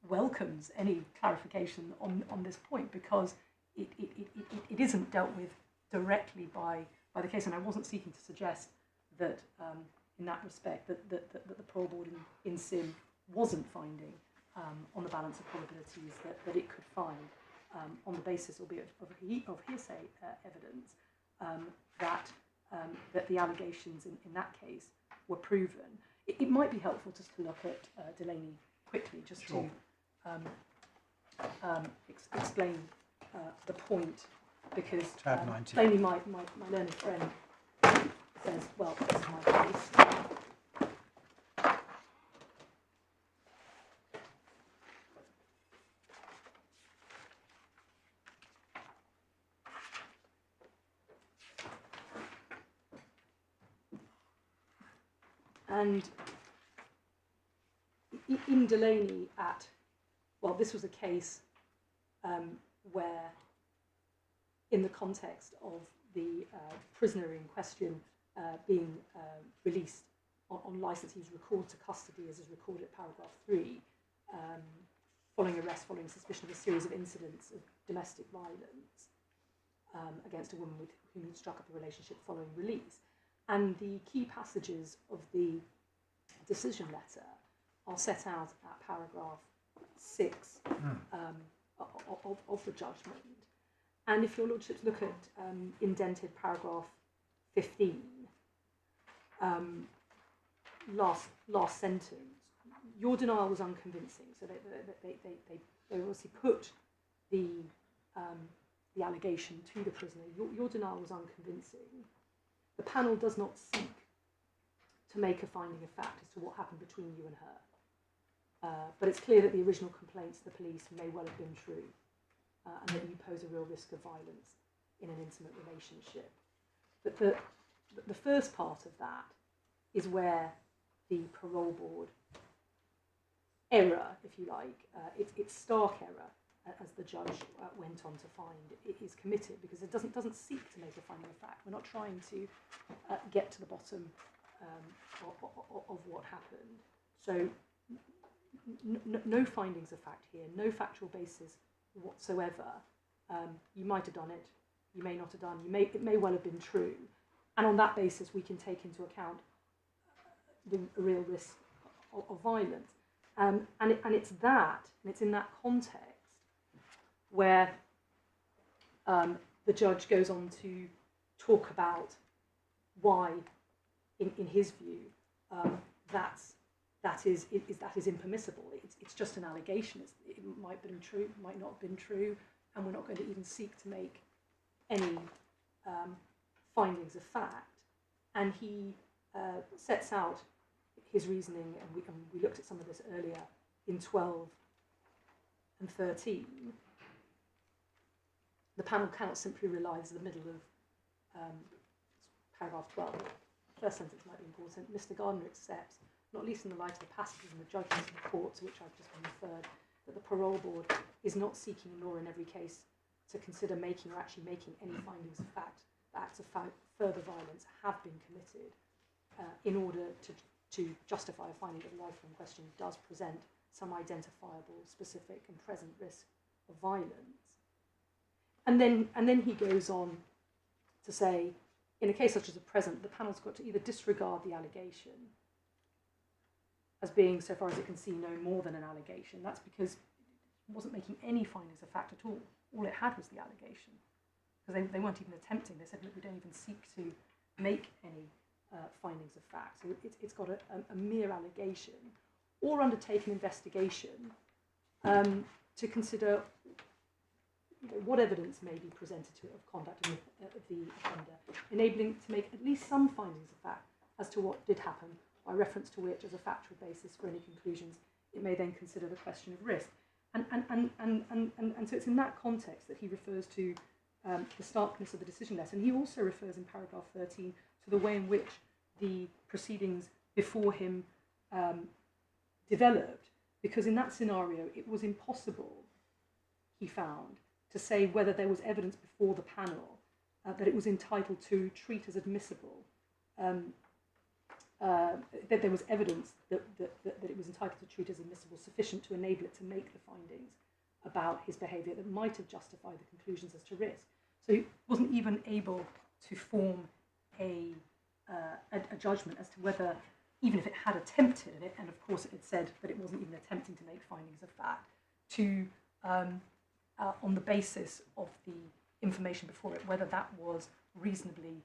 welcomes any clarification on this point, because it isn't dealt with directly by the case, and I wasn't seeking to suggest that in that respect that the parole board in Sim wasn't finding on the balance of probabilities that it could find. on the basis, albeit of hearsay evidence, that the allegations in that case were proven. It might be helpful just to look at Delaney quickly, just Sure. to explain the point, because Tab 19. plainly my learned friend says, well, this is my case. And in Delaney this was a case where, in the context of the prisoner in question being released on licence, he was recalled to custody, as is recorded at paragraph 3, following arrest, following suspicion of a series of incidents of domestic violence against a woman with whom he'd struck up a relationship following release. And the key passages of the decision letter are set out at paragraph 6 of the judgment. And if your lordships look at indented paragraph 15, last sentence, your denial was unconvincing. So they obviously put the allegation to the prisoner. Your denial was unconvincing. The panel does not seek to make a finding of fact as to what happened between you and her. But it's clear that the original complaints to the police may well have been true, and that you pose a real risk of violence in an intimate relationship. But the first part of that is where the parole board error, if you like, it's stark error, as the judge went on to find, it is committed, because it doesn't seek to make a finding of fact. We're not trying to get to the bottom of what happened. So no findings of fact here, no factual basis whatsoever. You might have done it, you may not have done, it may well have been true, and on that basis we can take into account the real risk of violence. And it's in that context where the judge goes on to talk about why, in his view, that is impermissible. It's just an allegation. It might have been true, might not have been true, and we're not going to even seek to make any findings of fact. And he sets out his reasoning, and we looked at some of this earlier in 12 and 13. The panel cannot simply rely, this is the middle of paragraph 12. First sentence might be important. Mr. Gardner accepts, not least in the light of the passages in the judgments of the court to which I've just been referred, that the parole board is not seeking, nor in every case, to consider making or actually making any findings of fact that acts of further violence have been committed in order to justify a finding that the life in question does present some identifiable, specific and present risk of violence. And then he goes on to say, in a case such as the present, the panel's got to either disregard the allegation as being, so far as it can see, no more than an allegation. That's because it wasn't making any findings of fact at all. All it had was the allegation. Because they weren't even attempting. They said, look, we don't even seek to make any findings of fact. So it's got a mere allegation. Or undertake an investigation to consider what evidence may be presented to it of conduct of the offender, enabling to make at least some findings of fact as to what did happen, by reference to which, as a factual basis for any conclusions, it may then consider the question of risk. And so it's in that context that he refers to the starkness of the decision letter. And he also refers in paragraph 13 to the way in which the proceedings before him developed, because in that scenario it was impossible, he found, to say whether there was evidence before the panel that it was entitled to treat as admissible, that there was evidence that it was entitled to treat as admissible sufficient to enable it to make the findings about his behaviour that might have justified the conclusions as to risk. So he wasn't even able to form a judgment as to whether, even if it had attempted it, and of course it had said that it wasn't even attempting to make findings of fact, to on the basis of the information before it, whether that was reasonably, in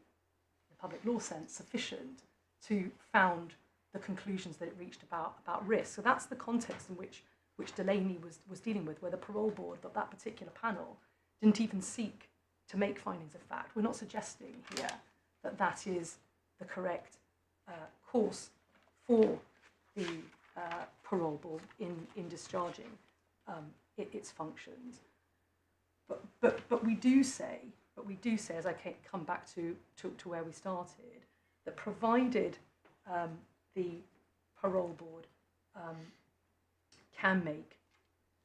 the public law sense, sufficient to found the conclusions that it reached about risk. So that's the context in which Delaney was dealing with, where the parole board, that particular panel, didn't even seek to make findings of fact. We're not suggesting here that that is the correct course for the parole board in discharging its functions. But we do say, as I come back to where we started, that provided the parole board can make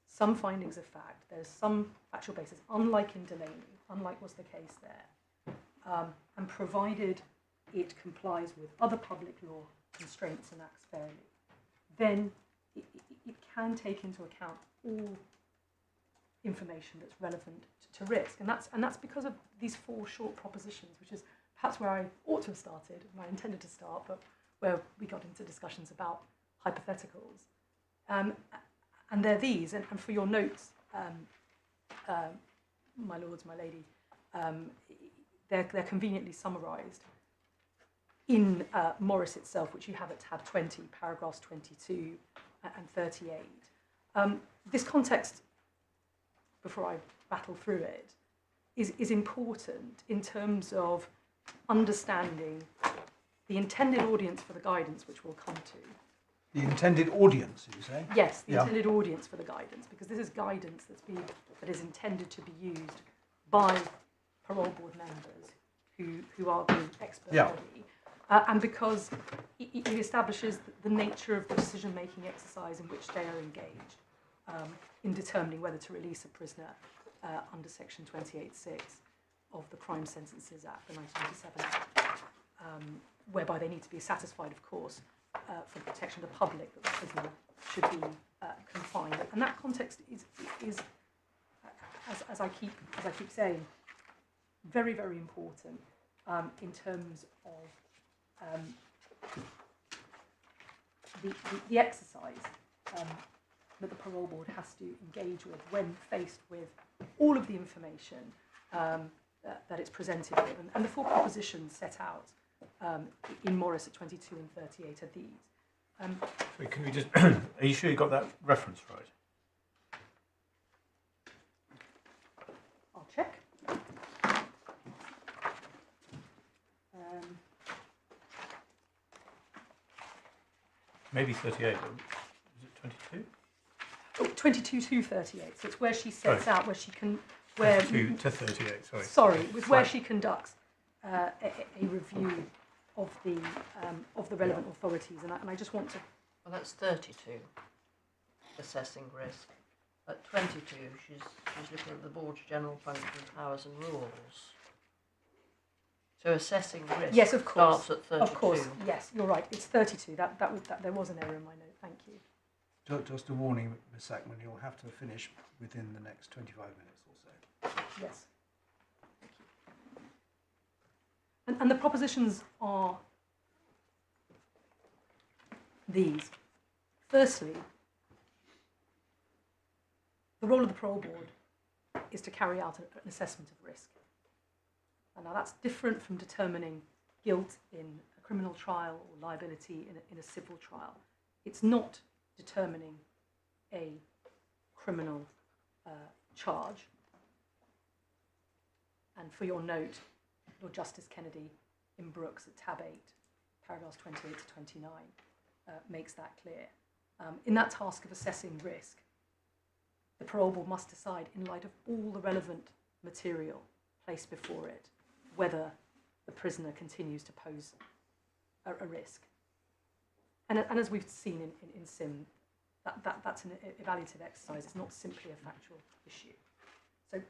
some findings of fact, there's some factual basis, unlike in Delaney, unlike was the case there, and provided it complies with other public law constraints and acts fairly, then it can take into account all information that's relevant to risk, and that's because of these four short propositions, which is perhaps where I ought to have started, and I intended to start, but where we got into discussions about hypotheticals. And they're these, and for your notes, my lords, my lady, they're conveniently summarised in Morris itself, which you have at tab 20, paragraphs 22 and 38. This context, before I rattle through it, is important in terms of understanding the intended audience for the guidance, which we'll come to. The intended audience, you say? Yes, the intended audience for the guidance, because this is guidance that is intended to be used by parole board members who are the expert body, and because it establishes the nature of the decision-making exercise in which they are engaged in determining whether to release a prisoner under Section 28(6) of the Crime Sentences Act, the 1997 Act, whereby they need to be satisfied, of course, for the protection of the public, that the prisoner should be confined. And that context is as I keep saying, very, very important in terms of the exercise that the parole board has to engage with when faced with all of the information that it's presented with. And the four propositions set out in Morris at 22 and 38 are these. Sorry, can we just, are you sure you got that reference right? I'll check. Maybe 38, but is it 22? Oh, 22 to 38. So it's where she sets out where she can, where 22 to 38. Sorry. Sorry, with where she conducts a review of the relevant authorities, and I just want to. Well, that's 32. Assessing risk. At 22, she's looking at the board's general functions, powers, and rules. So assessing risk. Yes, of course. Starts at 32. Of course, yes, you're right. It's 32. That there was an error in my note. Thank you. Just a warning, Ms. Sackman, you'll have to finish within the next 25 minutes or so. Yes. Thank you. And the propositions are these. Firstly, the role of the parole board is to carry out an assessment of risk. And now that's different from determining guilt in a criminal trial or liability in a civil trial. It's not determining a criminal charge. And for your note, Lord Justice Kennedy in Brooks at tab 8, paragraphs 28 to 29, makes that clear. In that task of assessing risk, the parole board must decide, in light of all the relevant material placed before it, whether the prisoner continues to pose a risk. And as we've seen in SIM, that's an evaluative exercise. It's not simply a factual issue. So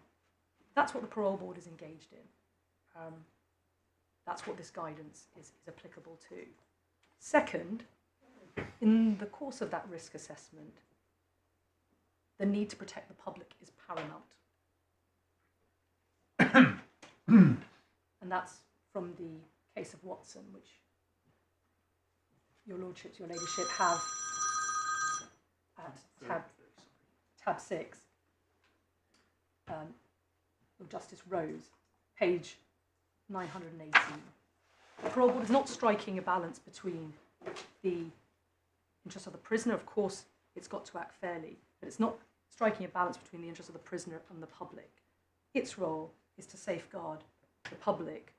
that's what the parole board is engaged in. That's what this guidance is applicable to. Second, in the course of that risk assessment, the need to protect the public is paramount. And that's from the case of Watson, which your lordships, your ladyship have at tab 6. of Justice Rose, page 918. The parole board is not striking a balance between the interests of the prisoner. Of course, it's got to act fairly, but it's not striking a balance between the interests of the prisoner and the public. Its role is to safeguard the public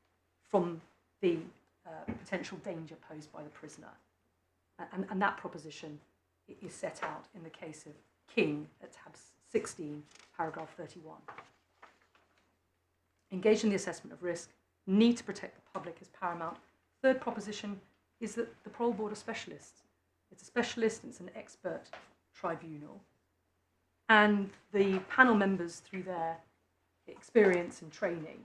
from the potential danger posed by the prisoner. And that proposition is set out in the case of King at tab 16, paragraph 31. Engaged in the assessment of risk, need to protect the public is paramount. Third proposition is that the parole board are specialists. It's a specialist, it's an expert tribunal. And the panel members, through their experience and training,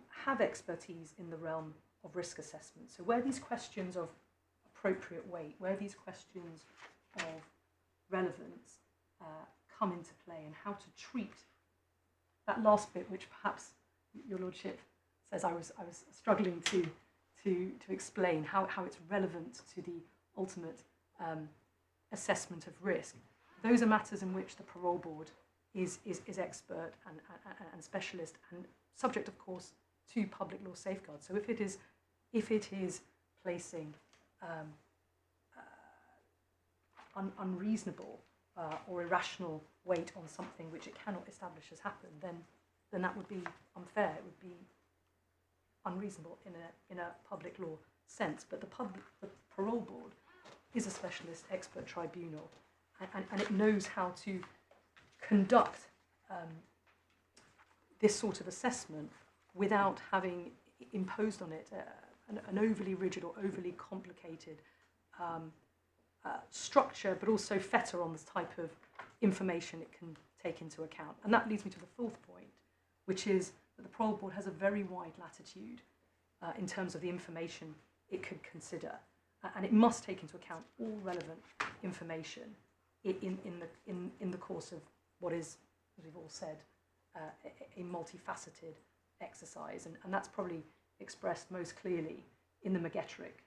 have expertise in the realm of risk assessment. So where these questions of appropriate weight, where these questions of relevance come into play, and how to treat that last bit, which perhaps your lordship says I was struggling to explain how it's relevant to the ultimate assessment of risk. Those are matters in which the parole board is expert and specialist, and subject, of course, to public law safeguards. So if it is placing unreasonable or irrational weight on something which it cannot establish has happened, then that would be unfair. It would be unreasonable in a public law sense. But the parole board is a specialist expert tribunal, and it knows how to conduct this sort of assessment without having imposed on it an overly rigid or overly complicated structure, but also fetter on the type of information it can take into account. And that leads me to the fourth point, which is that the parole board has a very wide latitude in terms of the information it could consider, and it must take into account all relevant information in the course of what is, as we've all said, a multifaceted exercise, and that's probably expressed most clearly in the McGettrick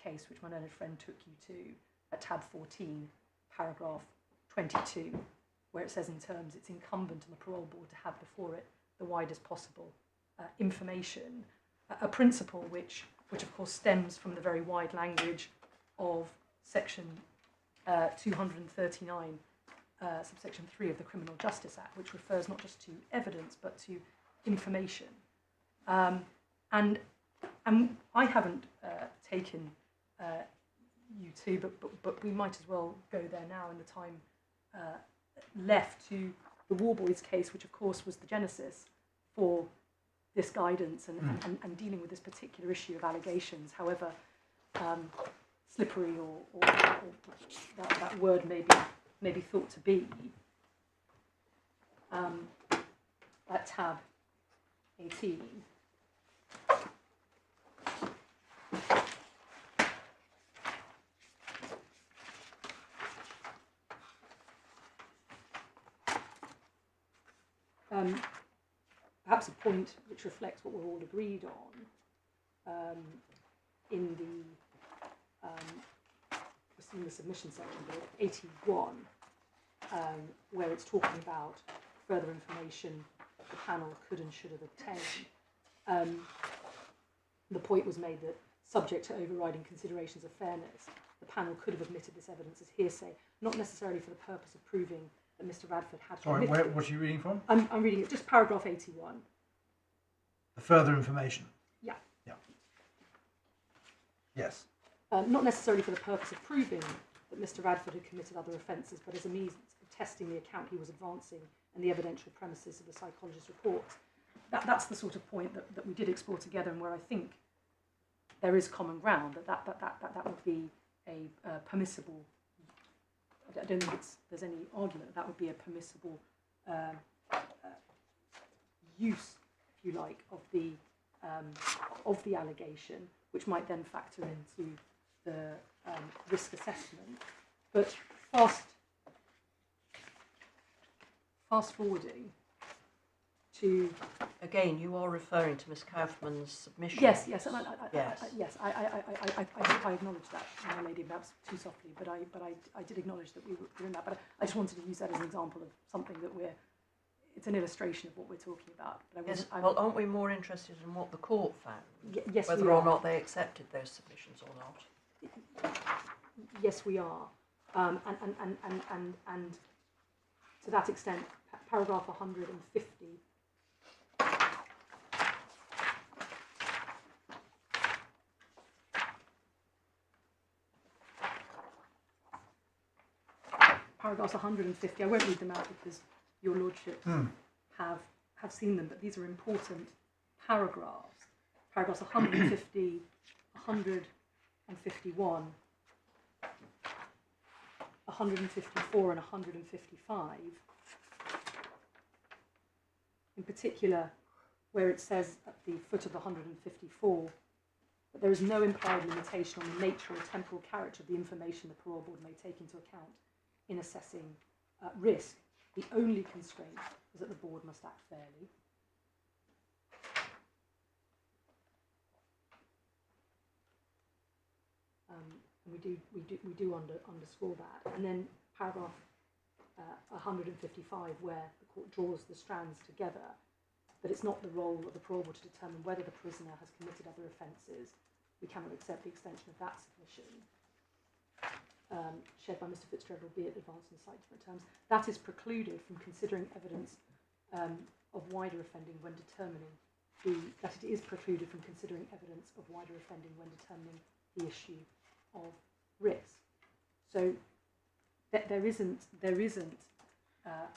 case, which my learned friend took you to, at tab 14, paragraph 22, where it says in terms it's incumbent on the parole board to have before it the widest possible information, a principle which of course stems from the very wide language of section 239, subsection 3 of the Criminal Justice Act, which refers not just to evidence but to information. And I haven't taken you to, but we might as well go there now in the time left, to the Warboys case, which of course was the genesis for this guidance and dealing with this particular issue of allegations, however slippery or that word may be thought to be. At tab 18. Perhaps a point which reflects what we're all agreed on in the submission section, but 81, where it's talking about further information the panel could and should have obtained. The point was made that, subject to overriding considerations of fairness, the panel could have admitted this evidence as hearsay, not necessarily for the purpose of proving that Mr. Radford had Sorry, committed. what are you reading from? I'm reading it, just paragraph 81. The further information. Yeah. Yeah. Yes. Not necessarily for the purpose of proving that Mr. Radford had committed other offences, but as a means of testing the account he was advancing and the evidential premises of the psychologist's report. That's the sort of point that we did explore together, and where I think there is common ground, that would be a permissible. I don't think there's any argument that would be a permissible use, if you like, of the allegation, which might then factor into the risk assessment. But fast forwarding to... Again, you are referring to Miss Kaufman's submission. Yes, yes. I acknowledge that, my lady, perhaps too softly, but I did acknowledge that we were doing that. But I just wanted to use that as an example of something that we're it's an illustration of what we're talking about. But Well, aren't we more interested in what the court found? Yes, whether we or are. not they accepted those submissions or not? Yes, we are. And to that extent, paragraph 150. Paragraphs 150, I won't read them out because your lordships have seen them, but these are important paragraphs. Paragraphs 150, 151, 154 and 155. In particular, where it says at the foot of 154 that there is no implied limitation on the nature or temporal character of the information the parole board may take into account in assessing risk. The only constraint is that the board must act fairly. And we do underscore that. And then paragraph 155, where the court draws the strands together, that it's not the role of the parole board to determine whether the prisoner has committed other offences. We cannot accept the extension of that submission. Shared by Mr. Fitzgerald, albeit advanced in slightly different terms, that is precluded from considering evidence of wider offending when determining that it is precluded from considering evidence of wider offending when determining the issue of risk. So there isn't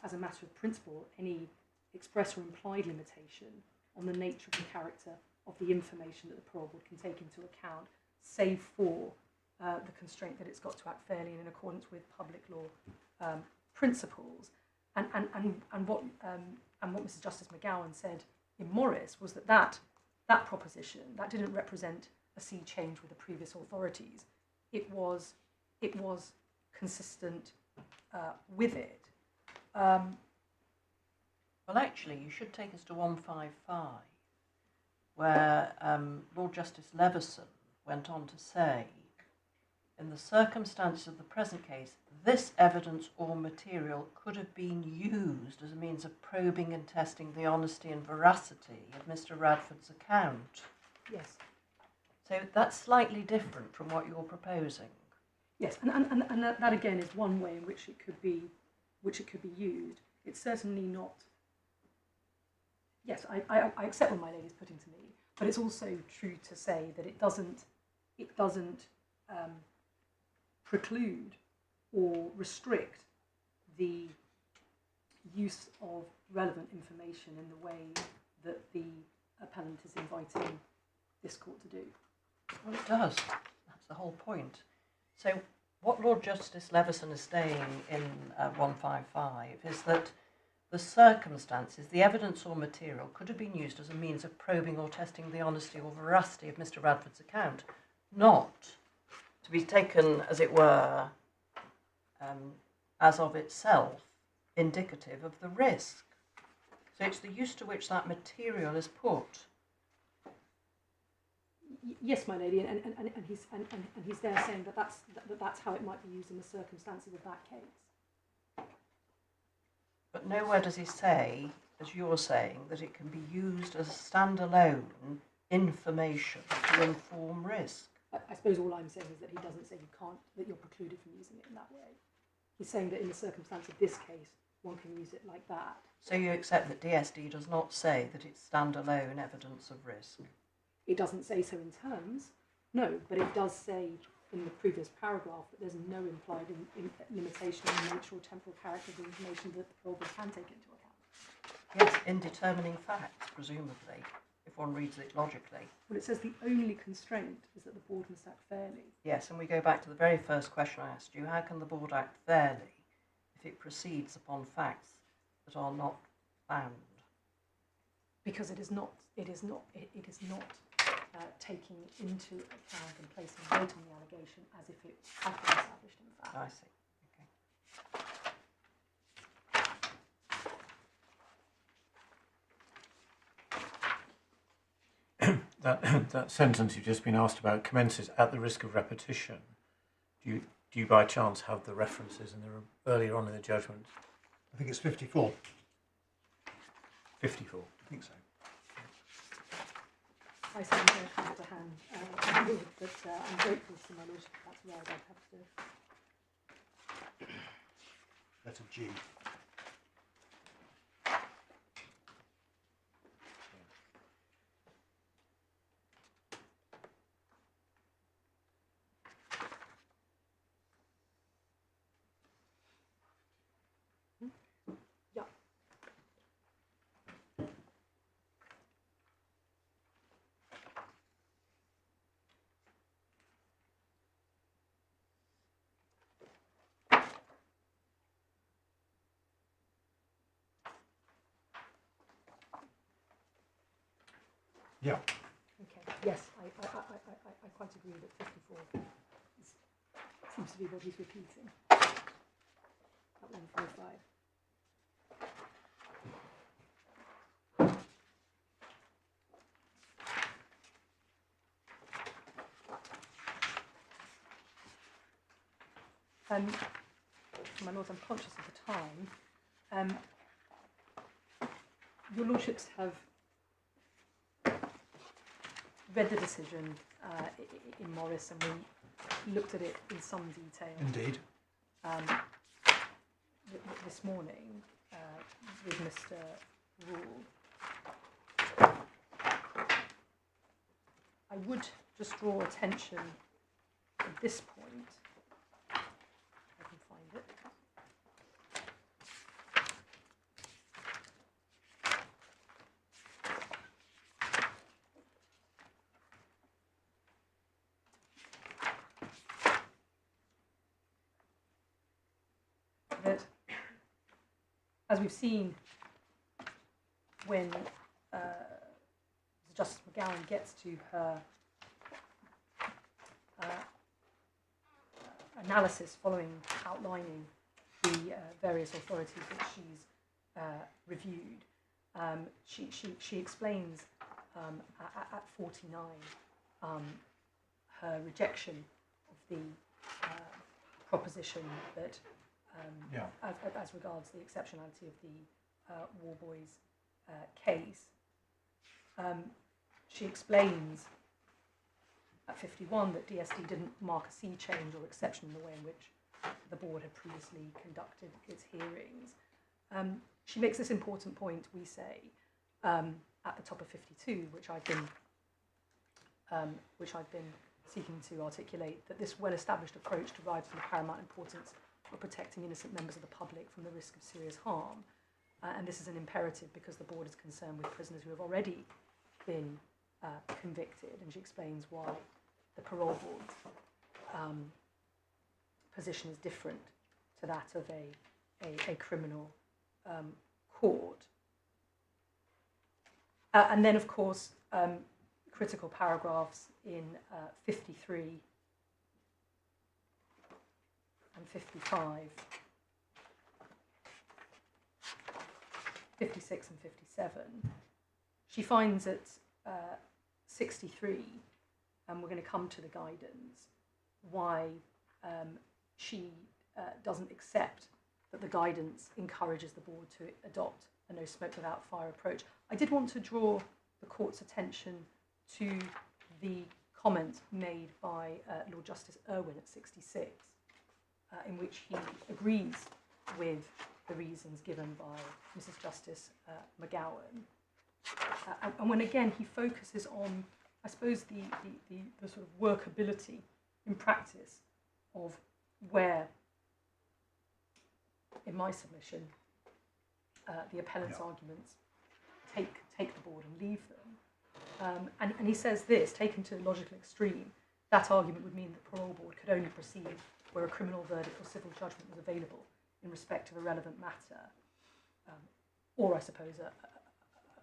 as a matter of principle any express or implied limitation on the nature of the character of the information that the parole board can take into account, save for the constraint that it's got to act fairly and in accordance with public law principles. And what Mrs. Justice McGowan said in Morris was that proposition, that didn't represent a sea change with the previous authorities. It was consistent with it. Well, actually, you should take us to 155, where Lord Justice Lewison went on to say, in the circumstances of the present case, this evidence or material could have been used as a means of probing and testing the honesty and veracity of Mr. Radford's account. Yes. So that's slightly different from what you're proposing. Yes, and that again is one way in which it could be used. It's certainly not. Yes, I accept what my lady's putting to me, but it's also true to say that it doesn't preclude or restrict the use of relevant information in the way that the appellant is inviting this court to do. Well, it does. That's the whole point. So what Lord Justice Lewison is saying in 155 is that the circumstances, the evidence or material could have been used as a means of probing or testing the honesty or veracity of Mr. Radford's account, not to be taken, as it were, as of itself indicative of the risk. So it's the use to which that material is put. Yes, my lady, and he's there saying that that's how it might be used in the circumstances of that case. But nowhere does he say, as you're saying, that it can be used as standalone information to inform risk. I suppose all I'm saying is that he doesn't say that you're precluded from using it in that way. He's saying that in the circumstance of this case, one can use it like that. So you accept that DSD does not say that it's standalone evidence of risk? It doesn't say so in terms, no, but it does say in the previous paragraph that there's no implied limitation on the nature or temporal character of the information that the parole board can take into account. Yes, in determining facts, presumably, if one reads it logically. Well, it says the only constraint is that the board must act fairly. Yes, and we go back to the very first question I asked you. How can the board act fairly if it proceeds upon facts that are not found? Because it is not taking into account and placing weight on the allegation as if it had been established in fact. I see. That sentence you've just been asked about commences at the risk of repetition. Do you by chance have the references earlier on in the judgment? I think it's 54. 54. I think so. I certainly don't have to hand, but I'm grateful to my lordship. That's where I'd have to do. Letter G. Yeah. Yeah. Okay. Yes, I quite agree that 54 seems to be what he's repeating. At 145. My lords, I'm conscious of the time. Your lordships have read the decision in Morris, and we looked at it in some detail. Indeed. This morning with Mr. Rule. I would just draw attention at this point. If I can find it. That, as we've seen, when Justice McGowan gets to her analysis following outlining the various authorities that she's reviewed, she explains at 49 her rejection of the proposition that as regards the exceptionality of the War Boys case. She explains at 51 that DSD didn't mark a sea change or exception in the way in which the board had previously conducted its hearings. She makes this important point, we say, at the top of 52, which I've been seeking to articulate, that this well-established approach derives from the paramount importance of protecting innocent members of the public from the risk of serious harm. And this is an imperative because the board is concerned with prisoners who have already been convicted, and she explains why the parole board's position is different to that of a criminal court. And then, of course, critical paragraphs in 53 and 55, 56 and 57. She finds at 63, and we're going to come to the guidance, why she doesn't accept that the guidance encourages the board to adopt a no smoke without fire approach. I did want to draw the court's attention to the comment made by Lord Justice Irwin at 66, in which he agrees with the reasons given by Mrs. Justice McGowan. And when again he focuses on, I suppose, the sort of workability in practice of where, in my submission, the appellant's arguments take the board and leave them. And he says this, taken to the logical extreme, that argument would mean that the parole board could only proceed where a criminal verdict or civil judgment was available in respect of a relevant matter, or I suppose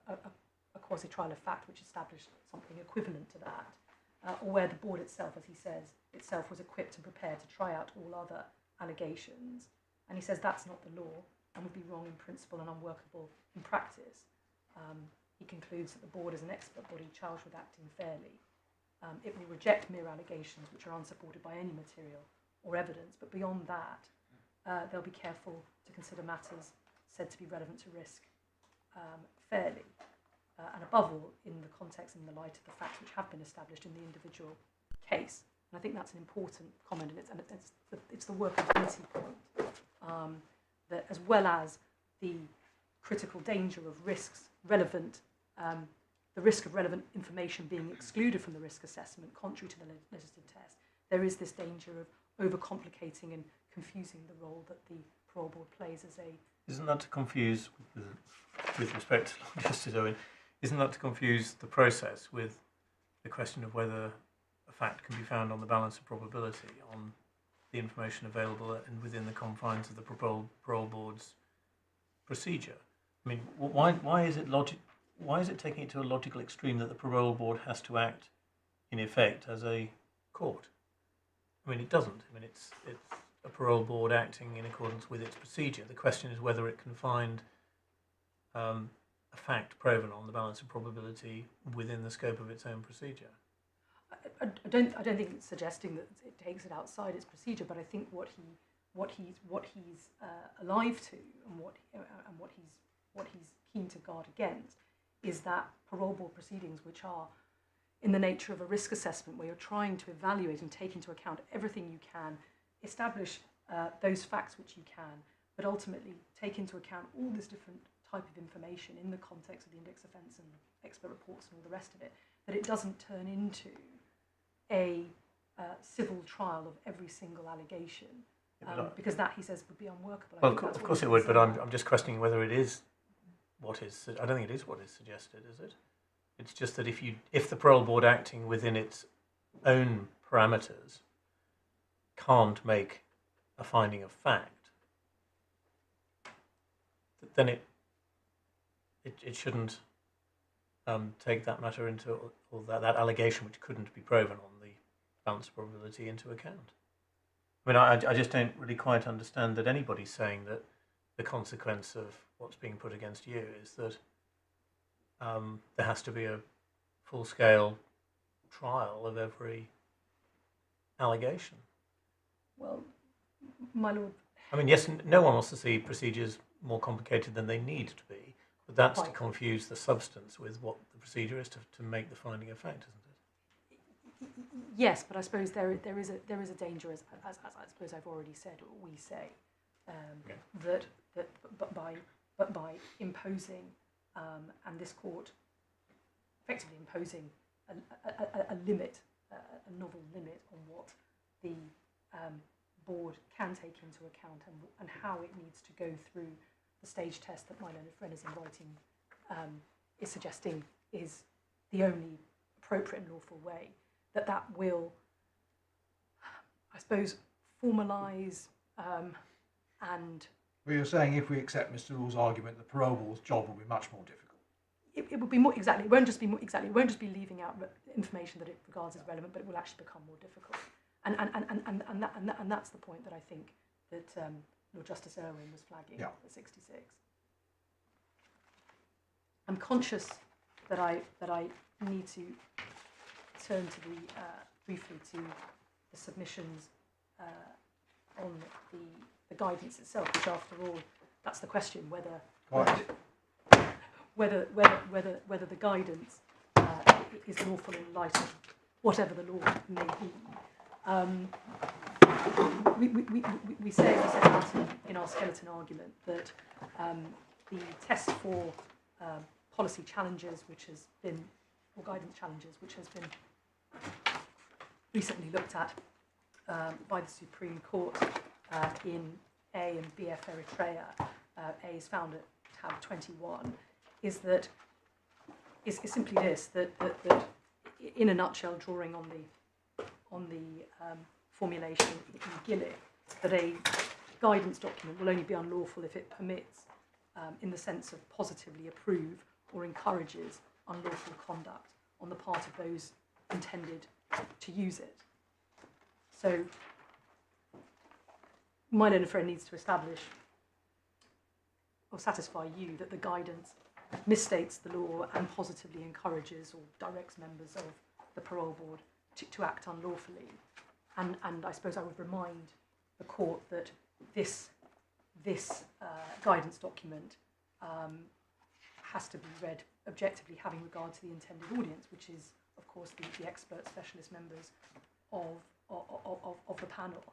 a quasi-trial of fact which established something equivalent to that, or where the board itself, as he says, itself was equipped and prepared to try out all other allegations. And he says that's not the law and would be wrong in principle and unworkable in practice. He concludes that the board is an expert body charged with acting fairly. It will reject mere allegations which are unsupported by any material or evidence, but beyond that, they'll be careful to consider matters said to be relevant to risk fairly, and above all in the context and the light of the facts which have been established in the individual case. And I think that's an important comment, and it's the workability point, that as well as the critical danger of risks relevant, the risk of relevant information being excluded from the risk assessment, contrary to the legislative test, there is this danger of overcomplicating and confusing the role that the parole board plays as a... Isn't that to confuse, with respect to Justice Owen, isn't that to confuse the process with the question of whether a fact can be found on the balance of probability, on the information available and within the confines of the parole board's procedure? I mean, why is it taking it to a logical extreme that the parole board has to act, in effect, as a court? I mean, it doesn't. I mean, it's a parole board acting in accordance with its procedure. The question is whether it can find a fact proven on the balance of probability within the scope of its own procedure. I don't think it's suggesting that it takes it outside its procedure, but I think what he's alive to and what he's keen to guard against is that parole board proceedings, which are in the nature of a risk assessment, where you're trying to evaluate and take into account everything you can, establish those facts which you can, but ultimately take into account all this different type of information in the context of the index offence and expert reports and all the rest of it, that it doesn't turn into a civil trial of every single allegation, because that, he says, would be unworkable. Well, of course it would, but I'm just questioning whether it is what is... I don't think it is what is suggested, is it? It's just that if the parole board acting within its own parameters can't make a finding of fact, then it shouldn't take that matter into, or that allegation which couldn't be proven on the balance of probability into account. I mean, I just don't really quite understand that anybody's saying that the consequence of what's being put against you is that there has to be a full-scale trial of every allegation. Well, my lord... I mean, yes, no one wants to see procedures more complicated than they need to be, but that's Quite. to confuse the substance with what the procedure is to make the finding of fact, isn't it? Yes, but I suppose there is a danger, as I suppose I've already said, or we say, that by imposing, and this court effectively imposing a limit, a novel limit on what the board can take into account and how it needs to go through the stage test that my learned friend is inviting, is suggesting is the only appropriate and lawful way, that will, I suppose, formalise and... Well, you're saying if we accept Mr. Rule's argument, the parole board's job will be much more difficult. It would be more exactly. It won't just be more exactly. It won't just be leaving out information that it regards as relevant, but it will actually become more difficult. And that's the point that I think that Lord Justice Irwin was flagging at 66. I'm conscious that I need to turn to briefly to the submissions on the guidance itself, which, after all, that's the question, whether the guidance is lawful in light of whatever the law may be. We say out in our skeleton argument that the test for policy challenges, which has been, or guidance challenges, which has been recently looked at by the Supreme Court in A and BF Eritrea, A is found at tab 21, is simply this, that in a nutshell, drawing on the formulation in Gillick, that a guidance document will only be unlawful if it permits, in the sense of positively approve or encourages unlawful conduct on the part of those intended to use it. So my learned friend needs to establish or satisfy you that the guidance misstates the law and positively encourages or directs members of the parole board to act unlawfully. And I suppose I would remind the court that this guidance document has to be read objectively, having regard to the intended audience, which is, of course, the expert specialist members of the panel.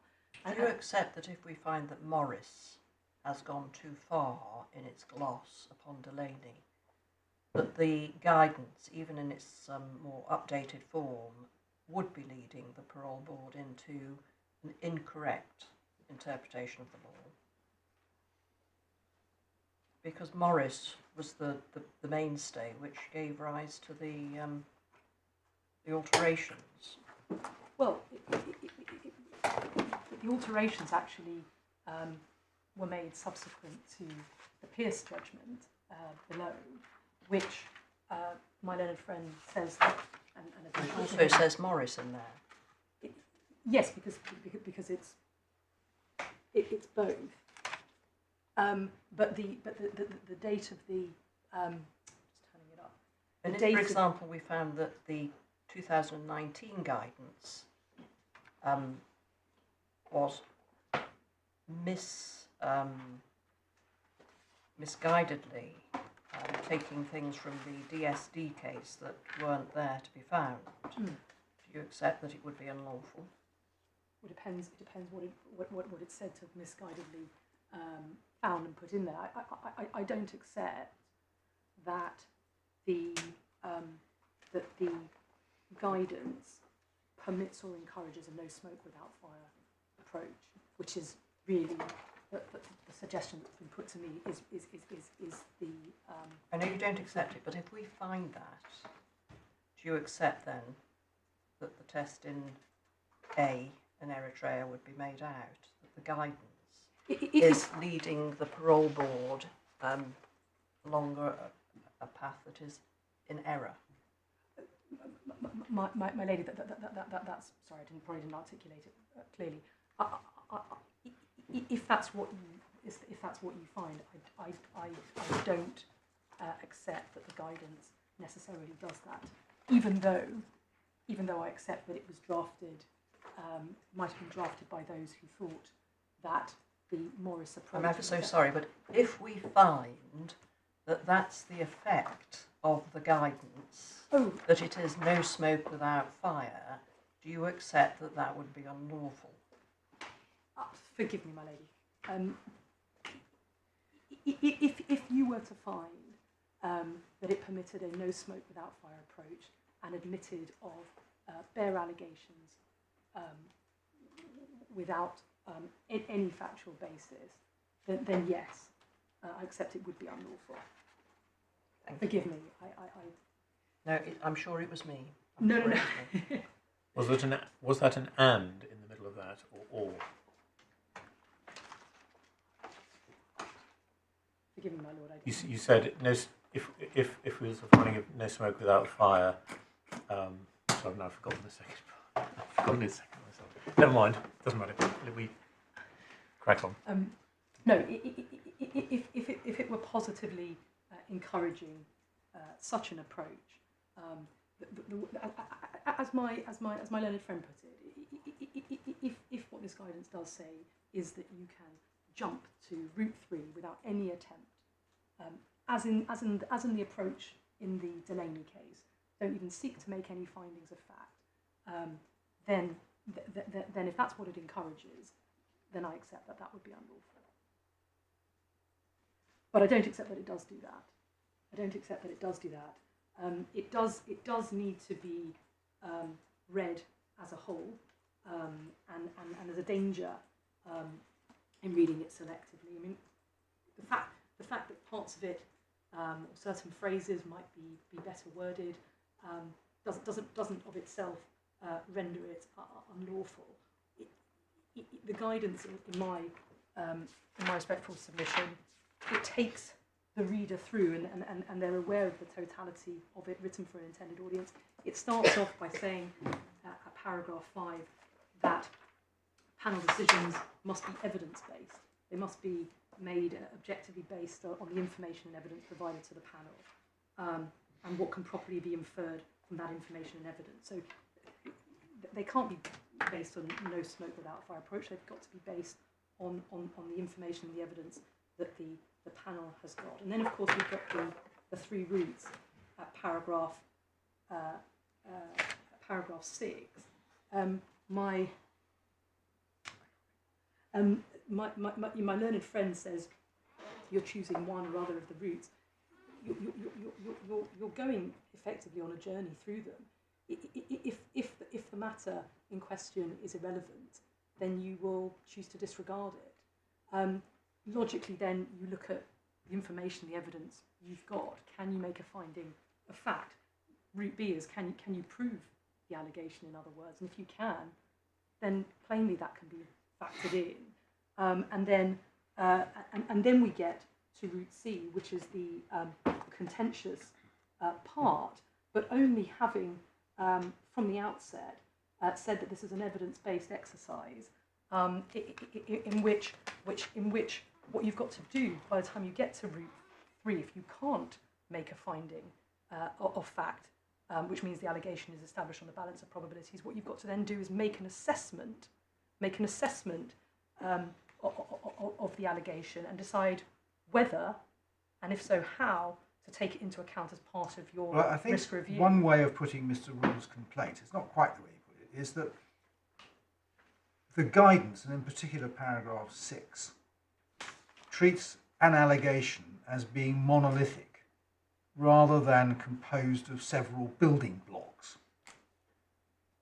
Do you accept that if we find that Morris has gone too far in its gloss upon Delaney, that the guidance, even in its more updated form, would be leading the parole board into an incorrect interpretation of the law? Because Morris was the mainstay which gave rise to the alterations. Well, the alterations actually were made subsequent to the Pearce judgment below, which my learned friend says that, and It also says Morris in there. Yes, because it's both. But the date of the just turning it up. And if, for example, we found that the 2019 guidance was misguidedly taking things from the DSD case that weren't there to be found, do you accept that it would be unlawful? It depends what it said to have misguidedly found and put in there. I don't accept that the guidance permits or encourages a no smoke without fire approach, which is really the suggestion that's been put to me is the. I know you don't accept it, but if we find that, do you accept then that the test in in Eritrea would be made out, that the guidance is leading the parole board along a path that is in error? My lady, that's sorry, I probably didn't articulate it clearly. If that's what you find, I don't accept that the guidance necessarily does that. Even though I accept that it was drafted, might have been drafted by those who thought that the Morris approach. I'm ever so sorry, but if we find that that's the effect of the guidance, that it is no smoke without fire, do you accept that that would be unlawful? Forgive me, my lady. If you were to find that it permitted a no smoke without fire approach and admitted of bare allegations without any factual basis, then yes, I accept it would be unlawful. Forgive me. No, I'm sure it was me. No. Was that an and in the middle of that, or? Forgive me, my lord. You said no. If we was finding of no smoke without fire. Sorry, now I've forgotten the second part. I've forgotten the second myself. Never mind. Doesn't matter. We crack on. No. If it were positively encouraging such an approach, as my learned friend put it, if what this guidance does say is that you can jump to route 3 without any attempt, as in the approach in the Delaney case, don't even seek to make any findings of fact, then if that's what it encourages, then I accept that would be unlawful. But I don't accept that it does do that. It does need to be read as a whole, and there's a danger in reading it selectively. I mean, the fact that parts of it, or certain phrases might be better worded, doesn't of itself render it unlawful. The guidance in my respectful submission, it takes the reader through, and they're aware of the totality of it, written for an intended audience. It starts off by saying at paragraph 5 that panel decisions must be evidence-based. They must be made objectively based on the information and evidence provided to the panel, and what can properly be inferred from that information and evidence. So they can't be based on no smoke without fire approach. They've got to be based on the information and the evidence that the panel has got. And then, of course, we've got the three routes at paragraph 6, my learned friend says you're choosing one or other of the routes. You're going effectively on a journey through them. If the matter in question is irrelevant, then you will choose to disregard it. Logically, then you look at the information, the evidence you've got. Can you make a finding of fact? Route B is can you prove the allegation? In other words, and if you can, then plainly that can be factored in. And then we get to route C, which is the contentious part, but only having from the outset said that this is an evidence-based exercise in which what you've got to do by the time you get to route 3, if you can't make a finding of fact, which means the allegation is established on the balance of probabilities, what you've got to then do is make an assessment of the allegation and decide whether, and if so, how, to take it into account as part of your risk review. One way of putting Mr. Rule's complaint, it's not quite the way he put it, is that the guidance, and in particular paragraph 6, treats an allegation as being monolithic rather than composed of several building blocks.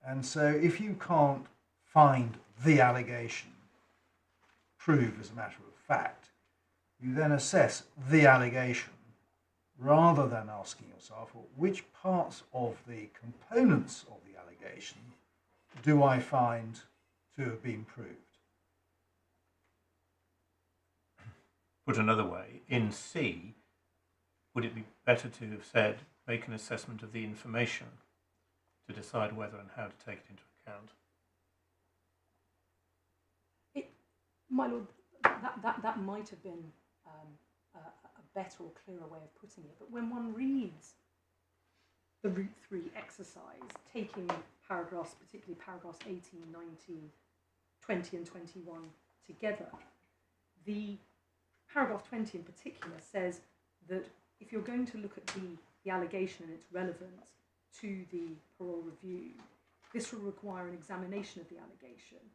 And so if you can't find the allegation proved as a matter of fact, you then assess the allegation rather than asking yourself, well, which parts of the components of the allegation do I find to have been proved? Put another way, in C, would it be better to have said, make an assessment of the information to decide whether and how to take it into account? My lord, that might have been a better or clearer way of putting it. But when one reads the Route 3 exercise, taking paragraphs, particularly paragraphs 18, 19, 20 and 21 together, the paragraph 20 in particular says that if you're going to look at the allegation and its relevance to the parole review, this will require an examination of the allegation.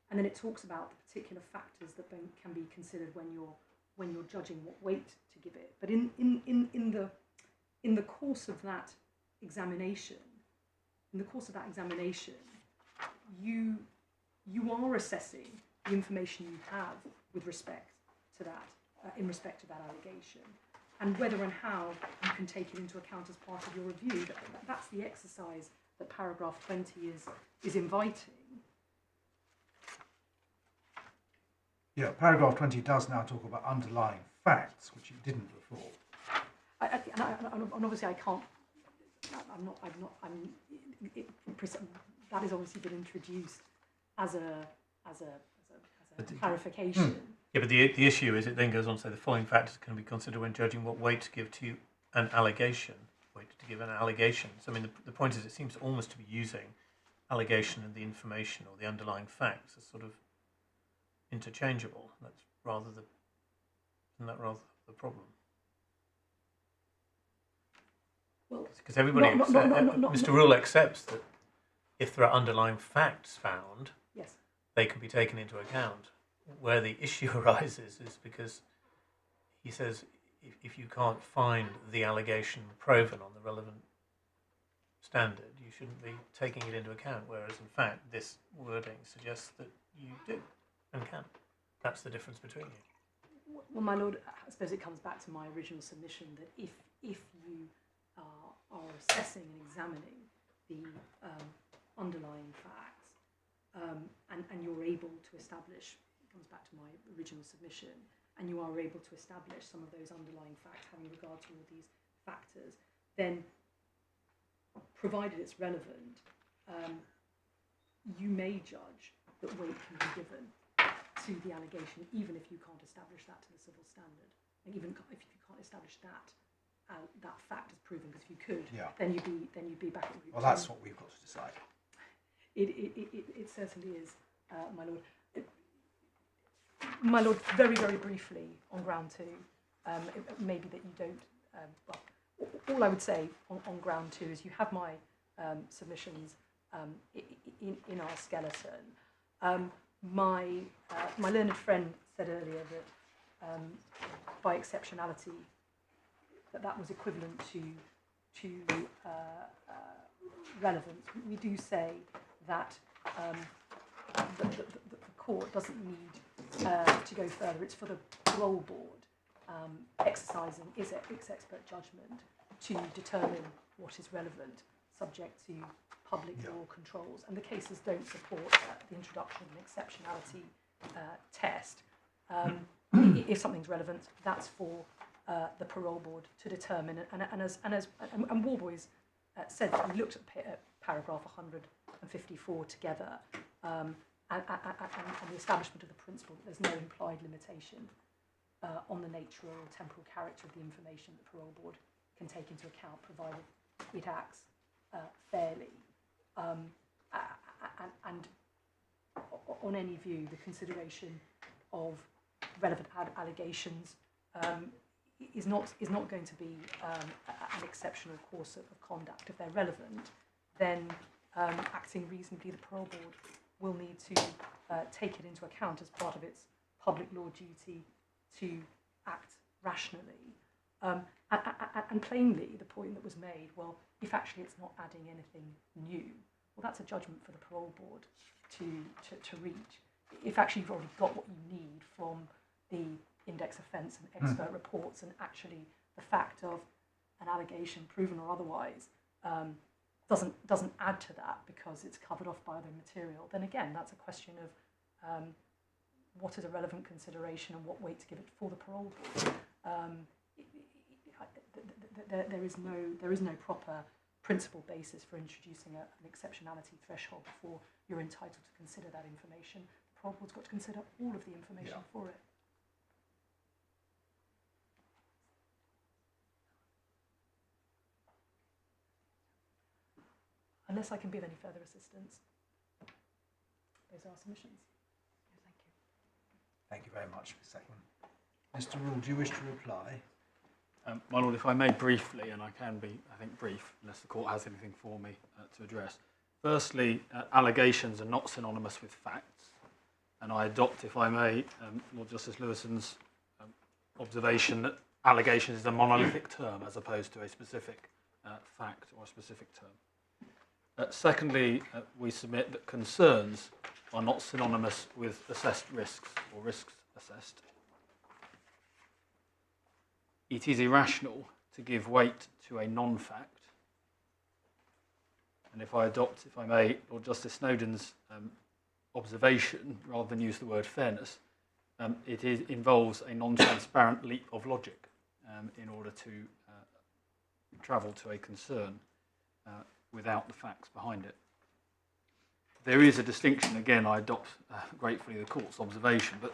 And then it talks about the particular factors that can be considered when you're judging what weight to give it. But in the course of that examination, you are assessing the information you have with respect to that, in respect to that allegation, and whether and how you can take it into account as part of your review. That's the exercise that paragraph 20 is inviting. Yeah, paragraph 20 does now talk about underlying facts, which it didn't before. And obviously I can't. That has obviously been introduced as a clarification. Yeah, but the issue is it then goes on to say the following factors can be considered when judging what weight to give to an allegation. So I mean, the point is it seems almost to be using allegation and the information or the underlying facts as sort of interchangeable. That's isn't that rather the problem? Well, because everybody, Mr. Rule accepts that if there are underlying facts found, yes, they can be taken into account. Where the issue arises is because he says if you can't find the allegation proven on the relevant standard, you shouldn't be taking it into account, whereas in fact this wording suggests that you do and can. That's the difference between you. Well, my lord, I suppose it comes back to my original submission that if you are assessing and examining the underlying facts and you're able to establish, it comes back to my original submission, and you are able to establish some of those underlying facts having regard to all these factors, then provided it's relevant, you may judge that weight can be given to the allegation, even if you can't establish that to the civil standard, and even if you can't establish that fact as proven, because if you could, then you'd be back at route. Well, that's what we've got to decide. It certainly is, my lord. My lord, very, very briefly on ground 2, it may be that you don't all I would say on ground 2 is you have my submissions in our skeleton. My learned friend said earlier that by exceptionality that was equivalent to relevance. We do say that the court doesn't need to go further. It's for the parole board exercising its expert judgment to determine what is relevant, subject to public law controls. And the cases don't support the introduction of an exceptionality test. If something's relevant, that's for the parole board to determine. And Warboys said that we looked at paragraph 154 together, and the establishment of the principle that there's no implied limitation on the nature or temporal character of the information the parole board can take into account, provided it acts fairly. And on any view, the consideration of relevant allegations is not going to be an exceptional course of conduct. If they're relevant, then acting reasonably, the parole board will need to take it into account as part of its public law duty to act rationally. And plainly, the point that was made, well, if actually it's not adding anything new, well, that's a judgment for the parole board to reach. If actually you've already got what you need from the index offence and expert reports, and actually the fact of an allegation, proven or otherwise, doesn't add to that because it's covered off by other material, then again, that's a question of what is a relevant consideration and what weight to give it for the parole board. There is no proper principle basis for introducing an exceptionality threshold before you're entitled to consider that information. The parole board's got to consider all of the information for it. Unless I can be of any further assistance. Those are our submissions. Thank you. Thank you very much, Ms. Seckman. Mr. Rule, do you wish to reply? My Lord, if I may briefly, and I can be, I think, brief, unless the court has anything for me to address. Firstly, allegations are not synonymous with facts, and I adopt, if I may, Lord Justice Lewison's observation that allegations is a monolithic term as opposed to a specific fact or a specific term. Secondly, we submit that concerns are not synonymous with assessed risks or risks assessed. It is irrational to give weight to a non-fact. And if I adopt, if I may, Lord Justice Snowden's observation, rather than use the word fairness, it involves a non-transparent leap of logic in order to travel to a concern without the facts behind it. There is a distinction, again, I adopt gratefully the court's observation, but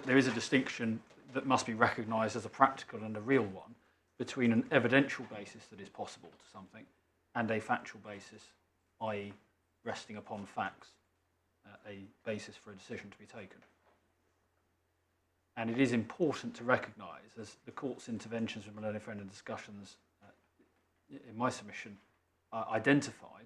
there is a distinction that must be recognised as a practical and a real one between an evidential basis that is possible to something and a factual basis, i.e. resting upon facts, a basis for a decision to be taken. And it is important to recognise, as the court's interventions with my learned friend and discussions in my submission identified,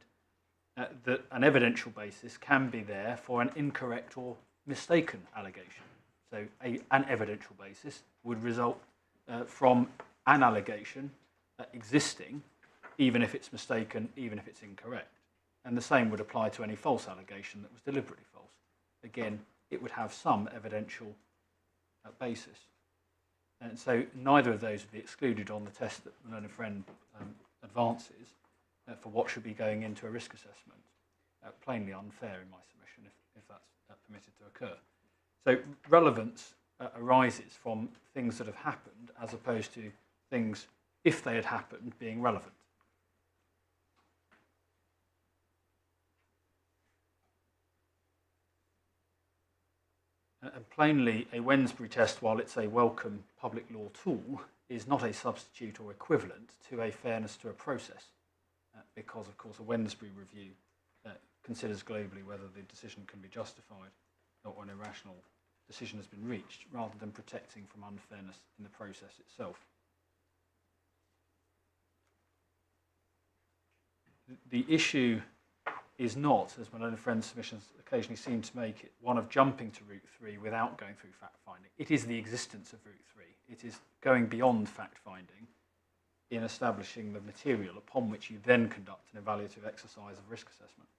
that an evidential basis can be there for an incorrect or mistaken allegation. So an evidential basis would result from an allegation existing, even if it's mistaken, even if it's incorrect. And the same would apply to any false allegation that was deliberately false. Again, it would have some evidential basis. And so neither of those would be excluded on the test that the learned friend advances for what should be going into a risk assessment. Plainly unfair in my submission if that's permitted to occur. So relevance arises from things that have happened as opposed to things, if they had happened, being relevant. And plainly, a Wednesbury test, while it's a welcome public law tool, is not a substitute or equivalent to a fairness to a process, because, of course, a Wednesbury review considers globally whether the decision can be justified or an irrational decision has been reached, rather than protecting from unfairness in the process itself. the issue is not, as my learned friend's submissions occasionally seem to make it, one of jumping to Route 3 without going through fact-finding. It is the existence of Route 3. It is going beyond fact-finding in establishing the material upon which you then conduct an evaluative exercise of risk assessment.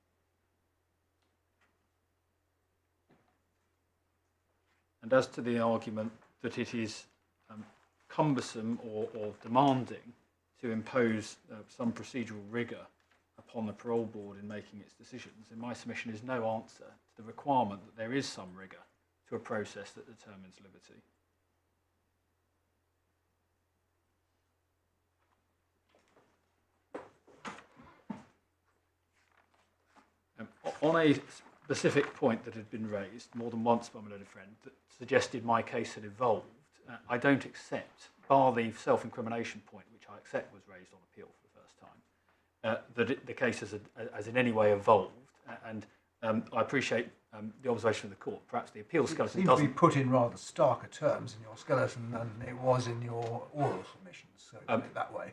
And as to the argument that it is cumbersome or demanding to impose some procedural rigour upon the parole board in making its decisions, in my submission is no answer to the requirement that there is some rigour to a process that determines liberty. On a specific point that had been raised more than once by my learned friend that suggested my case had evolved, I don't accept, bar the self-incrimination point, which I accept was raised on appeal for the first time, that the case has in any way evolved. And I appreciate the observation of the court. Perhaps the appeal skeleton seems doesn't. to be put in rather starker terms in your skeleton than it was in your oral submissions, so put it that way.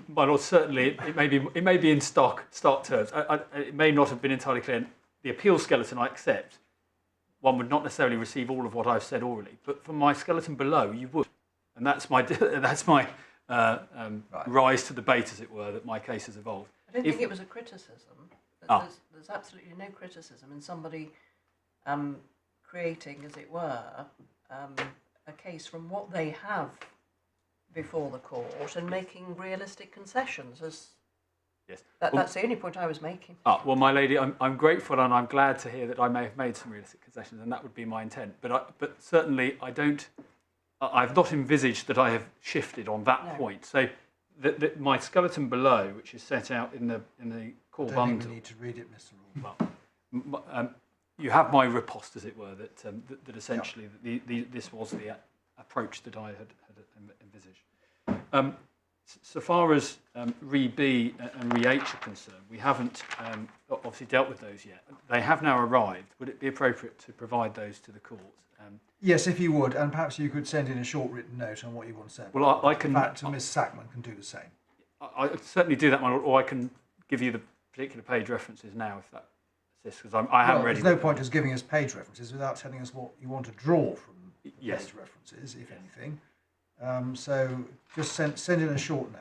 My lord, certainly it may be in stark terms. It may not have been entirely clear. The appeal skeleton I accept. One would not necessarily receive all of what I've said orally, but from my skeleton below, you would, and that's my rise to debate, as it were, that my case has evolved. I don't think it was a criticism. There's absolutely no criticism in somebody creating, as it were, a case from what they have before the court and making realistic concessions. Yes. That's the only point I was making. Well, my lady, I'm grateful and I'm glad to hear that I may have made some realistic concessions, and that would be my intent. But certainly I've not envisaged that I have shifted on that point. So my skeleton below, which is set out in the core bundle. I don't think we need to read it, Mr. Rule. Well, you have my riposte, as it were, that essentially this was the approach that I had envisaged. So far as Re-B and Re-H are concerned, we haven't obviously dealt with those yet. They have now arrived. Would it be appropriate to provide those to the court? Yes, if you would, and perhaps you could send in a short written note on what you want to say. Well, I can. In fact, Ms. Sackman can do the same. I certainly do that, my lord, or I can give you the particular page references now, if that assists, because I haven't ready. There's no point just giving us page references without telling us what you want to draw from Yes. page references, if anything. So just send in a short note.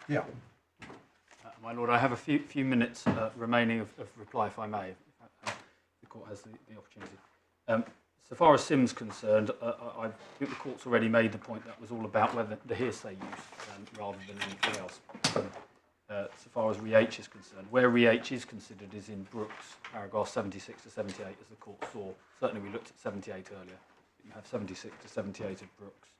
Yeah. My lord, I have a few minutes remaining of reply, if I may. The court has the opportunity. So far as Sim's concerned, I think the court's already made the point that was all about whether the hearsay use rather than anything else. So far as Re-H is concerned, where Re-H is considered is in Brooks, paragraph 76 to 78, as the court saw. Certainly we looked at 78 earlier. You have 76 to 78 of Brooks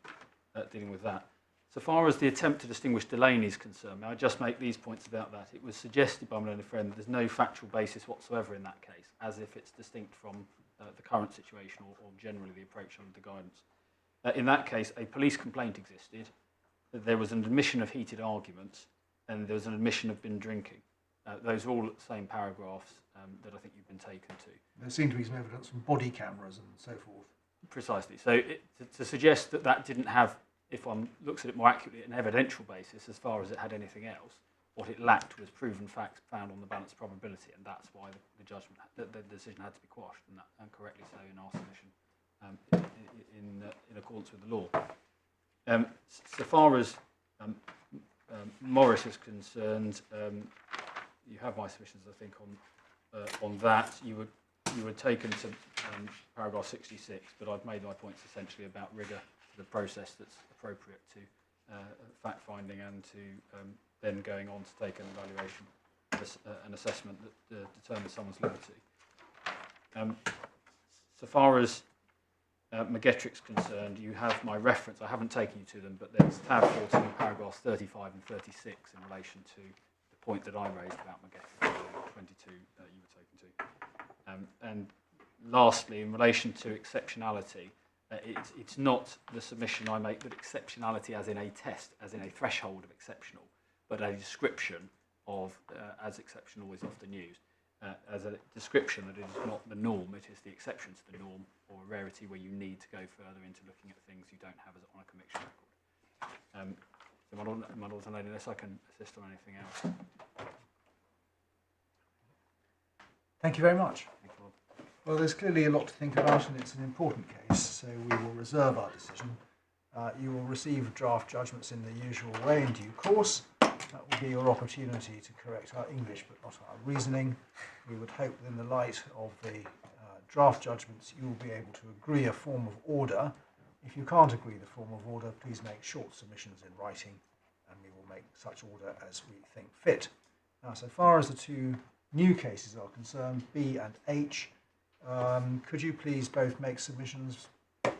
dealing with that. So far as the attempt to distinguish Delaney is concerned, may I just make these points about that? It was suggested by my learned friend that there's no factual basis whatsoever in that case, as if it's distinct from the current situation or generally the approach under the guidance. In that case, a police complaint existed, there was an admission of heated arguments, and there was an admission of bin drinking. Those are all the same paragraphs that I think you've been taken to. There seemed to be some evidence from body cameras and so forth. Precisely. So to suggest that that didn't have, if one looks at it more accurately, an evidential basis as far as it had anything else, what it lacked was proven facts found on the balanced probability, and that's why the judgment, the decision had to be quashed, and correctly so in our submission, in accordance with the law. So far as Morris is concerned, you have my submissions, I think, on that. You were taken to paragraph 66, but I've made my points essentially about rigour to the process that's appropriate to fact-finding and to then going on to take an evaluation, an assessment that determines someone's liberty. So far as McGettrick's concerned, you have my reference. I haven't taken you to them, but there's tab 14, paragraphs 35 and 36 in relation to the point that I raised about McGettrick, 22 you were taken to. And lastly, in relation to exceptionality, it's not the submission I make, but exceptionality as in a test, as in a threshold of exceptional, but a description of, as exceptional is often used, as a description that it is not the norm, it is the exception to the norm, or a rarity where you need to go further into looking at things you don't have as on a conviction record. So my Lords and Ladies, unless I can assist on anything else. Thank you very much. Thank you, Lord. Well, there's clearly a lot to think about, and it's an important case, so we will reserve our decision. You will receive draft judgments in the usual way in due course. That will be your opportunity to correct our English but not our reasoning. We would hope that in the light of the draft judgments you will be able to agree a form of order. If you can't agree the form of order, please make short submissions in writing and we will make such order as we think fit. Now, so far as the two new cases are concerned, B and H, could you please both make submissions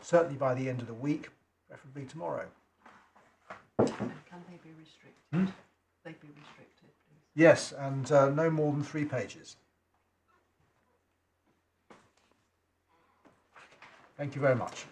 certainly by the end of the week, preferably tomorrow? And can they be restricted? They be restricted, please. Yes, and no more than 3 pages. Thank you very much.